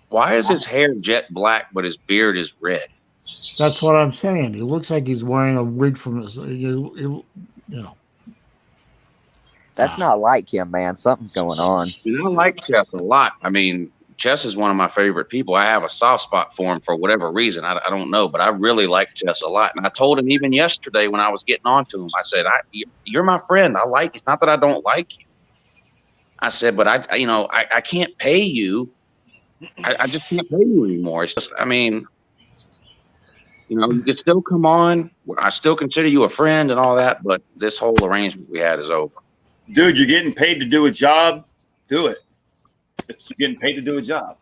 Why is his hair jet black, but his beard is red? That's what I'm saying. He looks like he's wearing a wig from his, That's not like him, man. Something's going on. I like Chess a lot. I mean, Chess is one of my favorite people. I have a soft spot for him for whatever reason. I don't know, but I really like Chess a lot. And I told him even yesterday when I was getting on to him, I said, "You're my friend. I like. It's not that I don't like you." I said, "But I can't pay you. I just can't pay you anymore. It's just, you can still come on. I still consider you a friend and all that, but this whole arrangement we had is over." Dude, you're getting paid to do a job. Do it. You're getting paid to do a job.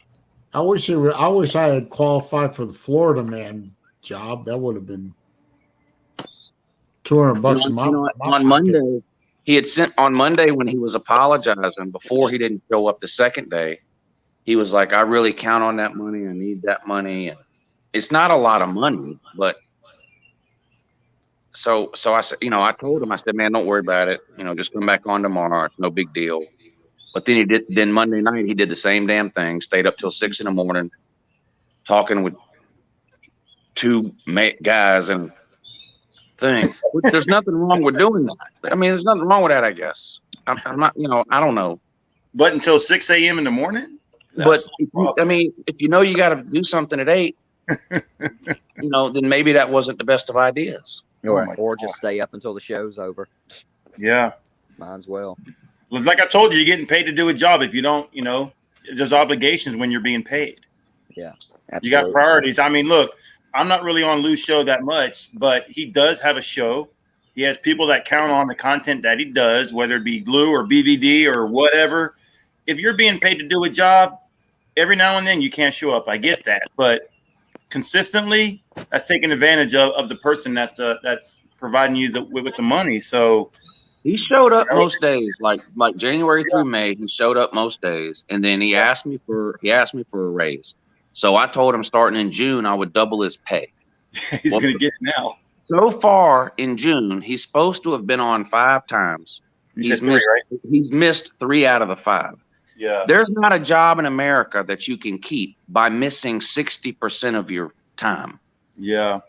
I wish I had qualified for the Florida man job. That would have been $200 a month. On Monday, he had sent on Monday when he was apologizing before he didn't show up the second day. He was like, "I really count on that money. I need that money." And it's not a lot of money, but so I said, I told him, I said, "Man, don't worry about it. Just come back on tomorrow. It's no big deal." But then then Monday night, he did the same damn thing, stayed up till 6 a.m. talking with 2 guys and thing. There's nothing wrong with doing that. There's nothing wrong with that, I guess. I'm not, I don't know. But until 6 a.m. in the morning? But if you got to do something at 8, then maybe that wasn't the best of ideas. Or just stay up until the show's over. Yeah. Might as well. Like I told you, you're getting paid to do a job. If you don't, there's obligations when you're being paid. Yeah. Absolutely. You got priorities. Look, I'm not really on Lou's show that much, but he does have a show. He has people that count on the content that he does, whether it be Lou or BVD or whatever. If you're being paid to do a job, every now and then you can't show up. I get that, but consistently, that's taking advantage of the person that's providing you with the money. So he showed up most days, like January through May. He showed up most days, and then he asked me for a raise. So I told him starting in June I would double his pay. He's going to get it now. So far in June, he's supposed to have been on 5 times. He's missed 3 out of the 5. Yeah. There's not a job in America that you can keep by missing 60% of your time. Yeah.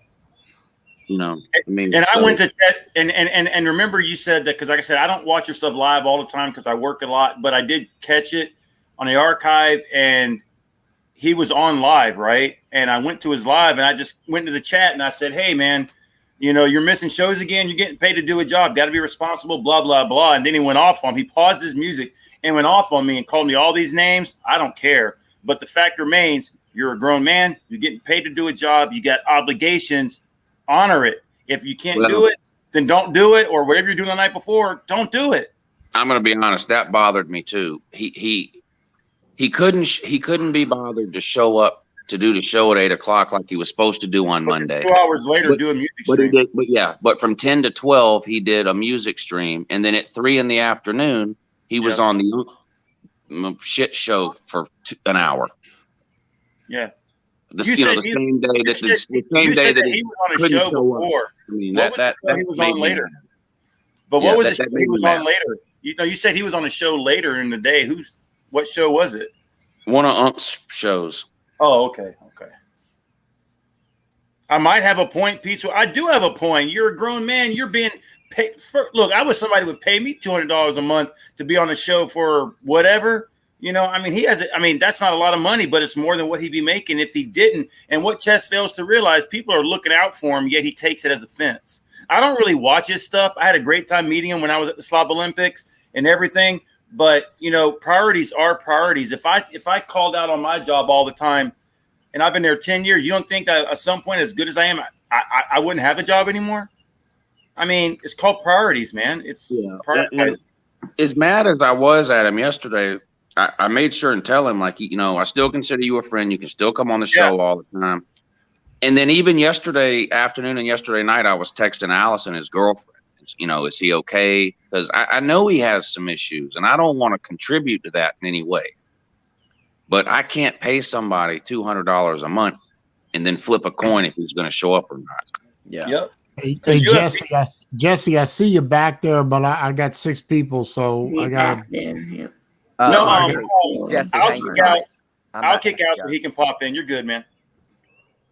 You know, I mean, and I went to chat and remember you said that, because like I said, I don't watch your stuff live all the time because I work a lot, but I did catch it on the archive, and he was on live, right? And I went to his live, and I just went to the chat and I said, hey man, you know, you're missing shows again. You're getting paid to do a job. Got to be responsible, blah, blah, blah. And then he went off on me. He paused his music and went off on me and called me all these names. I don't care. But the fact remains, you're a grown man. You're getting paid to do a job. You got obligations. Honor it. If you can't do it, then don't do it. Or whatever you're doing the night before, don't do it. I'm going to be honest. That bothered me too. He couldn't be bothered to show up to do the show at 8 o'clock like he was supposed to do on Monday. 2 hours later, do a music stream. But from 10 to 12, he did a music stream. And then at 3 in the afternoon, he was on the shit show for an hour. Yeah. The same day that he was on a show before. I mean, that he was on later. But what was the show he was on later? You know, you said he was on a show later in the day. What show was it? One of Unc's shows. Oh, okay. I might have a point, Pete. I do have a point. You're a grown man. You're being paid. Look, I wish somebody would pay me $200 a month to be on a show for whatever. You know, I mean, that's not a lot of money, but it's more than what he'd be making if he didn't. And what Chess fails to realize, people are looking out for him, yet he takes it as offense. I don't really watch his stuff. I had a great time meeting him when I was at the Slob Olympics and everything. But, you know, priorities are priorities. If I called out on my job all the time, and I've been there 10 years, you don't think that at some point, as good as I am, I wouldn't have a job anymore? I mean, it's called priorities, man. It's prioritizing. As mad as I was at him yesterday, I made sure and tell him, like, you know, I still consider you a friend. You can still come on the show all the time. And then even yesterday afternoon and yesterday night, I was texting Allison, his girlfriend. You know, is he okay? Because I know he has some issues, and I don't want to contribute to that in any way. But I can't pay somebody $200 a month and then flip a coin if he's going to show up or not. Yeah. Yep. Hey Jesse, I see you back there, but I got 6 people, so I got. Yep. Jesse, I'll kick out so he can pop in. You're good, man.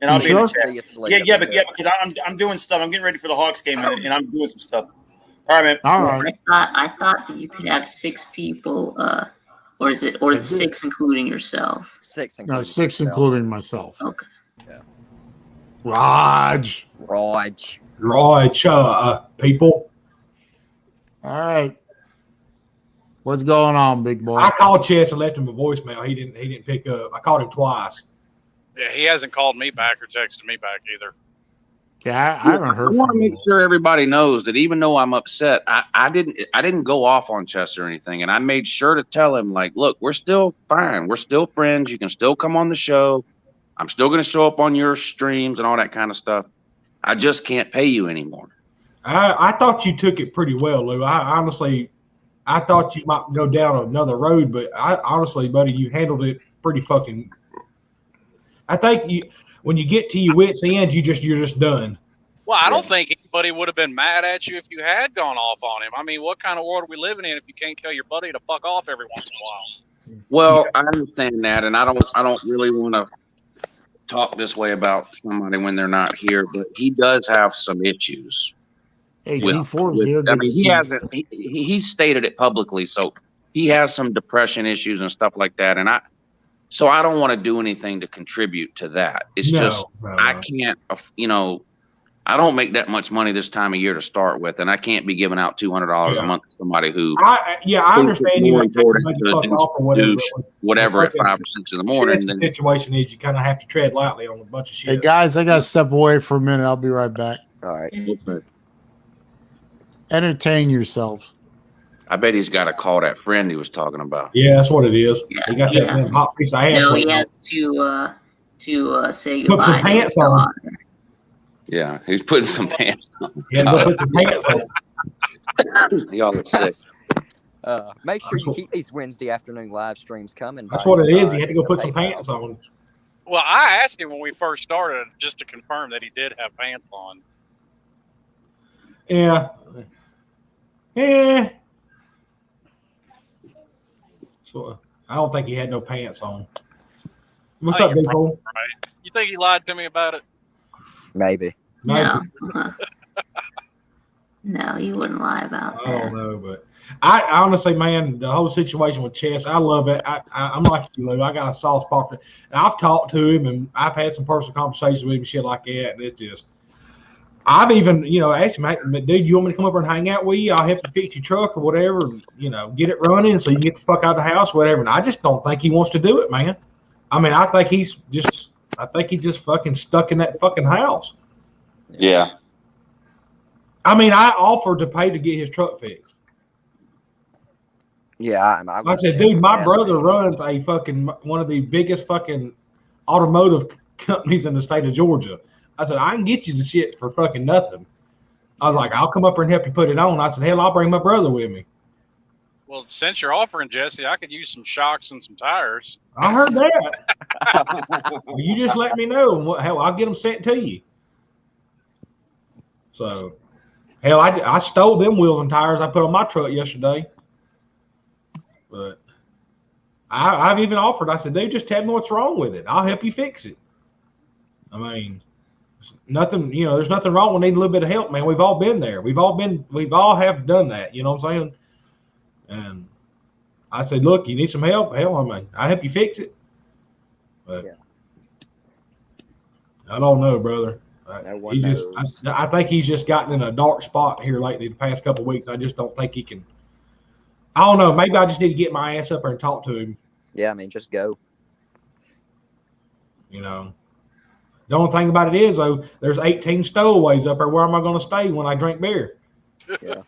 And I'll be in the chat. Yeah, because I'm doing stuff. I'm getting ready for the Hawks game, and I'm doing some stuff. All right, man. All right. I thought that you could have 6 people, or is it 6 including yourself? 6 including myself. Okay. Yeah. Raj, people. All right. What's going on, big boy? I called Chess and left him a voicemail. He didn't pick up. I called him twice. Yeah, he hasn't called me back or texted me back either. Yeah, I haven't heard. I want to make sure everybody knows that even though I'm upset, I didn't go off on Chess or anything, and I made sure to tell him, like, look, we're still fine. We're still friends. You can still come on the show. I'm still going to show up on your streams and all that kind of stuff. I just can't pay you anymore. I thought you took it pretty well, Lou. I thought you might go down another road, but honestly, buddy, you handled it pretty fucking. I think when you get to your wits' end, you're just done. Well, I don't think anybody would have been mad at you if you had gone off on him. I mean, what kind of world are we living in if you can't tell your buddy to fuck off every once in a while? Well, I understand that, and I don't really want to talk this way about somebody when they're not here, but he does have some issues. Hey, D4's here. I mean, he stated it publicly, so he has some depression issues and stuff like that, and so I don't want to do anything to contribute to that. It's I can't, I don't make that much money this time of year to start with, and I can't be giving out $200 a month to somebody who. I understand you more take the important money to fuck off or whatever. do whatever at 5 or 6 in the morning. The Then situation is you kind of have to tread lightly on a bunch of shit. Hey guys, I gotta step away for a minute. I'll be right back. All right. Entertain yourselves. I bet he's got to call that friend he was talking about. Yeah, that's what it is. Yeah, he got that damn hot piece of ass. No, he has to say Put goodbye. some pants on. Yeah, he's putting some pants on. He had to go put some pants on. Y'all look sick. Make sure you keep these Wednesday afternoon live streams coming. That's what it is. He had to go put some pants on. Well, I asked him when we first started just to confirm that he did have pants on. Yeah. Yeah. So I don't think he had no pants on. What's up, big boy? Right. You think he lied to me about it? Maybe. No. No, you wouldn't lie about that. I don't know, but I honestly, man, the whole situation with Chess, I love it. I'm like you, Lou. I got a soft spot for it. And I've talked to him, and I've had some personal conversations with him, shit like that. And it's just, I've even, asked him, hey, dude, you want me to come over and hang out with you? I'll help you fix your truck or whatever, and, get it running so you can get the fuck out of the house, whatever. And I just don't think he wants to do it, man. I mean, I think he's just fucking stuck in that fucking house. Yeah. I mean, I offered to pay to get his truck fixed. Yeah, I said, dude, my brother runs a fucking one of the biggest fucking automotive companies in the state of Georgia. I said, I can get you the shit for fucking nothing. I was like, I'll come up here and help you put it on. I said, hell, I'll bring my brother with me. Well, since you're offering, Jesse, I could use some shocks and some tires. I heard that. You just let me know. Hell, I'll get them sent to you. So, hell, I stole them wheels and tires I put on my truck yesterday. But I've even offered. I said, dude, just tell me what's wrong with it. I'll help you fix it. I mean, nothing. There's nothing wrong with needing a little bit of help, man. We've all been there. We've all have done that. You know what I'm saying? And I said, look, you need some help? Hell, I mean, I'll help you fix it. But yeah. I don't know, brother. I think he's just gotten in a dark spot here lately the past couple of weeks. I just don't think he can. I don't know. Maybe I just need to get my ass up there and talk to him. Yeah, I mean, just go. The only thing about it is, though, there's 18 stowaways up there. Where am I going to stay when I drink beer? Yeah.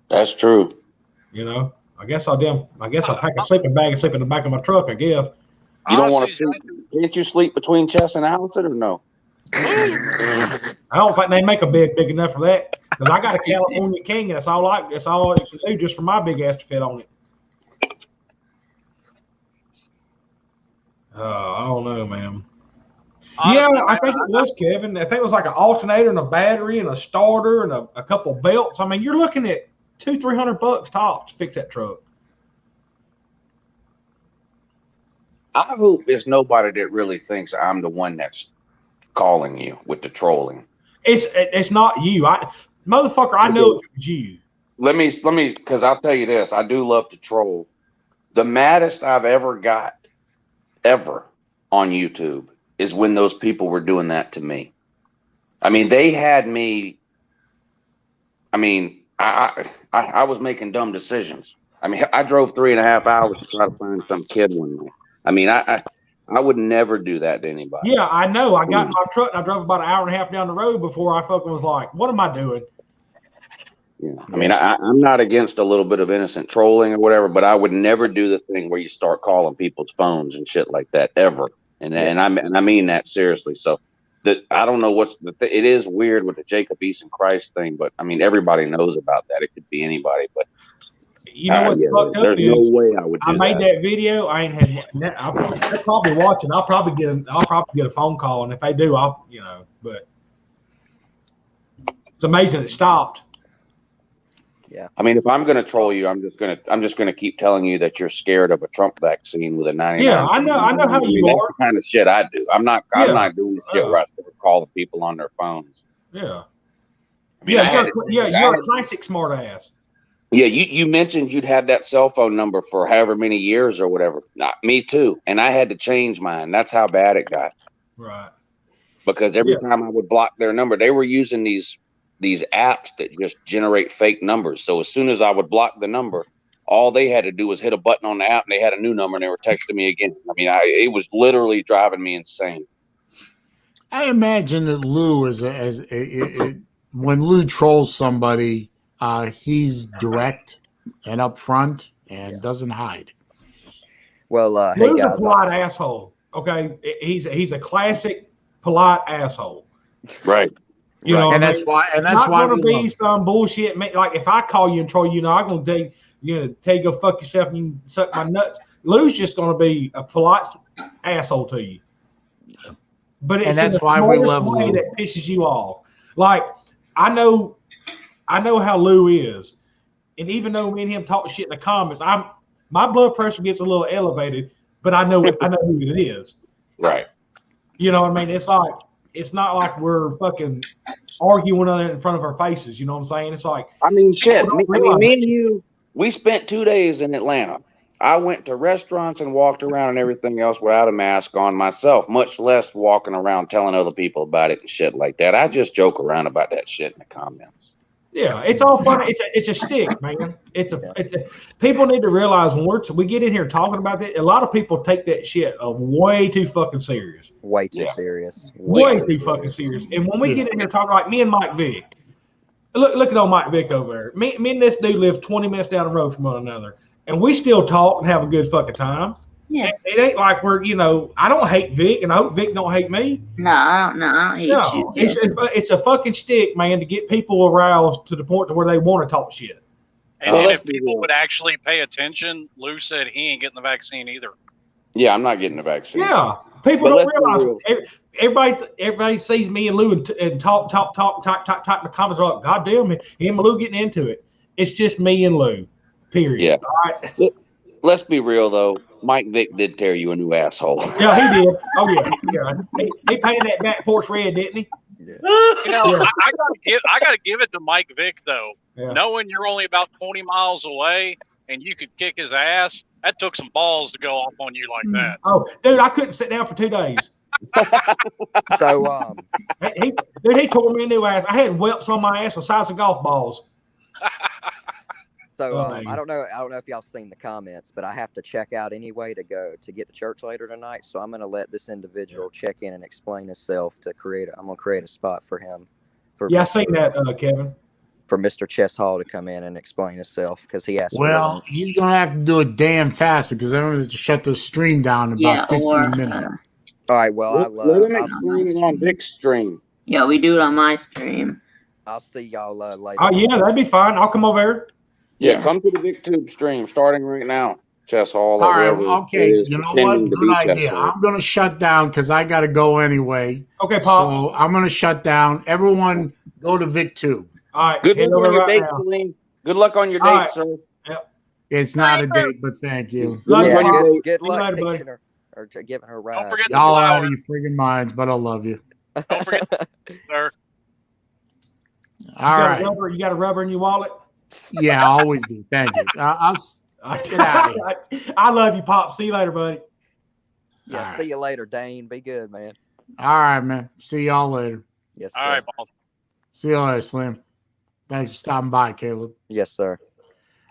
That's true. I guess I'll pack a sleeping bag and sleep in the back of my truck, I guess. You don't want to sleep? Can't you sleep between Chess and Allison, or no? I don't think they make a bed big enough for that. Because I got a California King, and that's all I can do just for my big ass to fit on it. I don't know, man. Honestly, I think it was, Kevin. I think it was like an alternator and a battery and a starter and a couple belts. I mean, you're looking at $200-300 tops to fix that truck. I hope it's nobody that really thinks I'm the one that's calling you with the trolling. It's not you. Motherfucker, I know it was you. Let me, because I'll tell you this. I do love to troll. The maddest I've ever got, ever, on YouTube is when those people were doing that to me. I mean, they had me. I mean, I was making dumb decisions. I mean, I drove 3.5 hours to try to find some kid one night. I mean, I would never do that to anybody. Yeah, I know. I got in my truck and I drove about an hour and a half down the road before I fucking was like, what am I doing? Yeah. I mean, I'm not against a little bit of innocent trolling or whatever, but I would never do the thing where you start calling people's phones and shit like that ever. And I mean that seriously. So I don't know what's it is weird with the Jacob Eason Christ thing, but I mean, everybody knows about that. It could be anybody, but you know what's fucked up? There's no way I would do I made that video. I ain't had. They're probably watching. I'll probably get a phone call, and if they do, But it's amazing it stopped. Yeah. I mean, if I'm going to troll you, I'm just going to keep telling you that you're scared of a Trump vaccine with a 99. Yeah, I know how you are. That's the kind of shit I do. I'm not doing this shit where I start calling people on their phones. Yeah. I mean, you're a classic smart ass. Yeah, you mentioned you'd had that cell phone number for however many years or whatever. Me too. And I had to change mine. That's how bad it got. Right. because every time I would block their number, they were using these apps that just generate fake numbers. So as soon as I would block the number, all they had to do was hit a button on the app, and they had a new number, and they were texting me again. I mean, it was literally driving me insane. I imagine that Lou when Lou trolls somebody, he's direct and upfront and doesn't hide. Well, Lou's hey guys, a polite asshole. Okay, he's a classic polite asshole. Right. You know, and that's why. And that's not why going to be some bullshit. Like if I call you and troll you, I'm going to tell you go fuck yourself and you suck my nuts. Lou's just going to be a polite asshole to you. But it's that's in why we love way Lou. that pisses you off. Like I know how Lou is, and even though me and him talk shit in the comments, my blood pressure gets a little elevated, but I know who it is. Right. You know what I mean? It's not like we're fucking arguing in front of our faces. You know what I'm saying? It's like, I mean, shit. Me and you, we spent 2 days in Atlanta. I went to restaurants and walked around and everything else without a mask on myself, much less walking around telling other people about it and shit like that. I just joke around about that shit in the comments. Yeah, it's all fun. It's a stick, man. People need to realize when we get in here talking about that, a lot of people take that shit way too fucking serious. Way too serious. Way too fucking serious. And when we get in here talking like me and Mike Vick, look at old Mike Vick over there. Me and this dude live 20 minutes down the road from one another, and we still talk and have a good fucking time. Yeah. It ain't like we're, I don't hate Vic, and I hope Vic don't hate me. No, I don't hate you. It's a fucking stick, man, to get people aroused to the point to where they want to talk shit. And if people would actually pay attention, Lou said he ain't getting the vaccine either. Yeah, I'm not getting the vaccine. Yeah, people don't realize. Everybody sees me and Lou and talk in the comments. Are like, God damn it, him and Lou getting into it. It's just me and Lou. Period. Yeah. All right. Let's be real though. Mike Vick did tear you a new asshole. Yeah, he did. Oh yeah. He painted that back porch red, didn't he? Yeah. I gotta give it to Mike Vick though. Yeah. Knowing you're only about 20 miles away and you could kick his ass, that took some balls to go off on you like that. Oh, dude, I couldn't sit down for 2 days. So he tore me a new ass. I had whelps on my ass the size of golf balls. So I don't know if y'all seen the comments, but I have to check out anyway to get to church later tonight. So I'm gonna let this individual check in and explain himself I'm gonna create a spot for him. I seen that, Kevin. For Mr. Chess Hall to come in and explain himself because he asked. Well, he's gonna have to do it damn fast because I'm gonna shut the stream down in about 15 minutes. All right. Well, let him explain it on Vic's stream. Yeah, we do it on my stream. I'll see y'all later. Oh yeah, that'd be fine. I'll come over here. Yeah, come to the VicTube stream starting right now. Chess Hall. All right. Okay. You know what? Good idea. I'm going to shut down because I got to go anyway. Okay, Paul. So I'm going to shut down. Everyone, go to VicTube. All right. Good luck on your date, Saleen. Good luck on your date, sir. Yep. It's not a date, but thank you. Good luck teaching her or giving her rides. Don't forget y'all out of your friggin' minds, but I love you. Don't forget, sir. All right. You got a rubber in your wallet? Yeah, I always do. Thank you. I'll get out of here. I love you, Pop. See you later, buddy. Yeah, right. See you later, Dane. Be good, man. All right, man. See y'all later. Yes, sir. All right, Paul. See you later, Slim. Thanks for stopping by, Caleb. Yes, sir.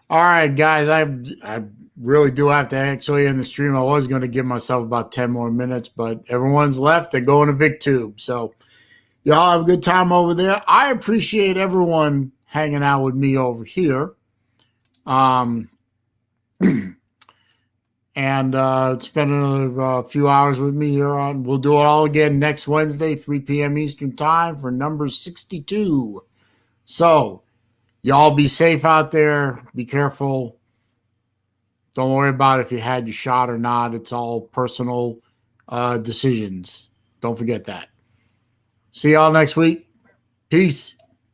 All right, guys. I really do have to actually end the stream. I was going to give myself about 10 more minutes, but everyone's left. They're going to VicTube. So y'all have a good time over there. I appreciate everyone hanging out with me over here. And spend another few hours with me here on. We'll do it all again next Wednesday, 3 p.m. Eastern time for number 62. So y'all be safe out there. Be careful. Don't worry about if you had your shot or not. It's all personal decisions. Don't forget that. See y'all next week. Peace.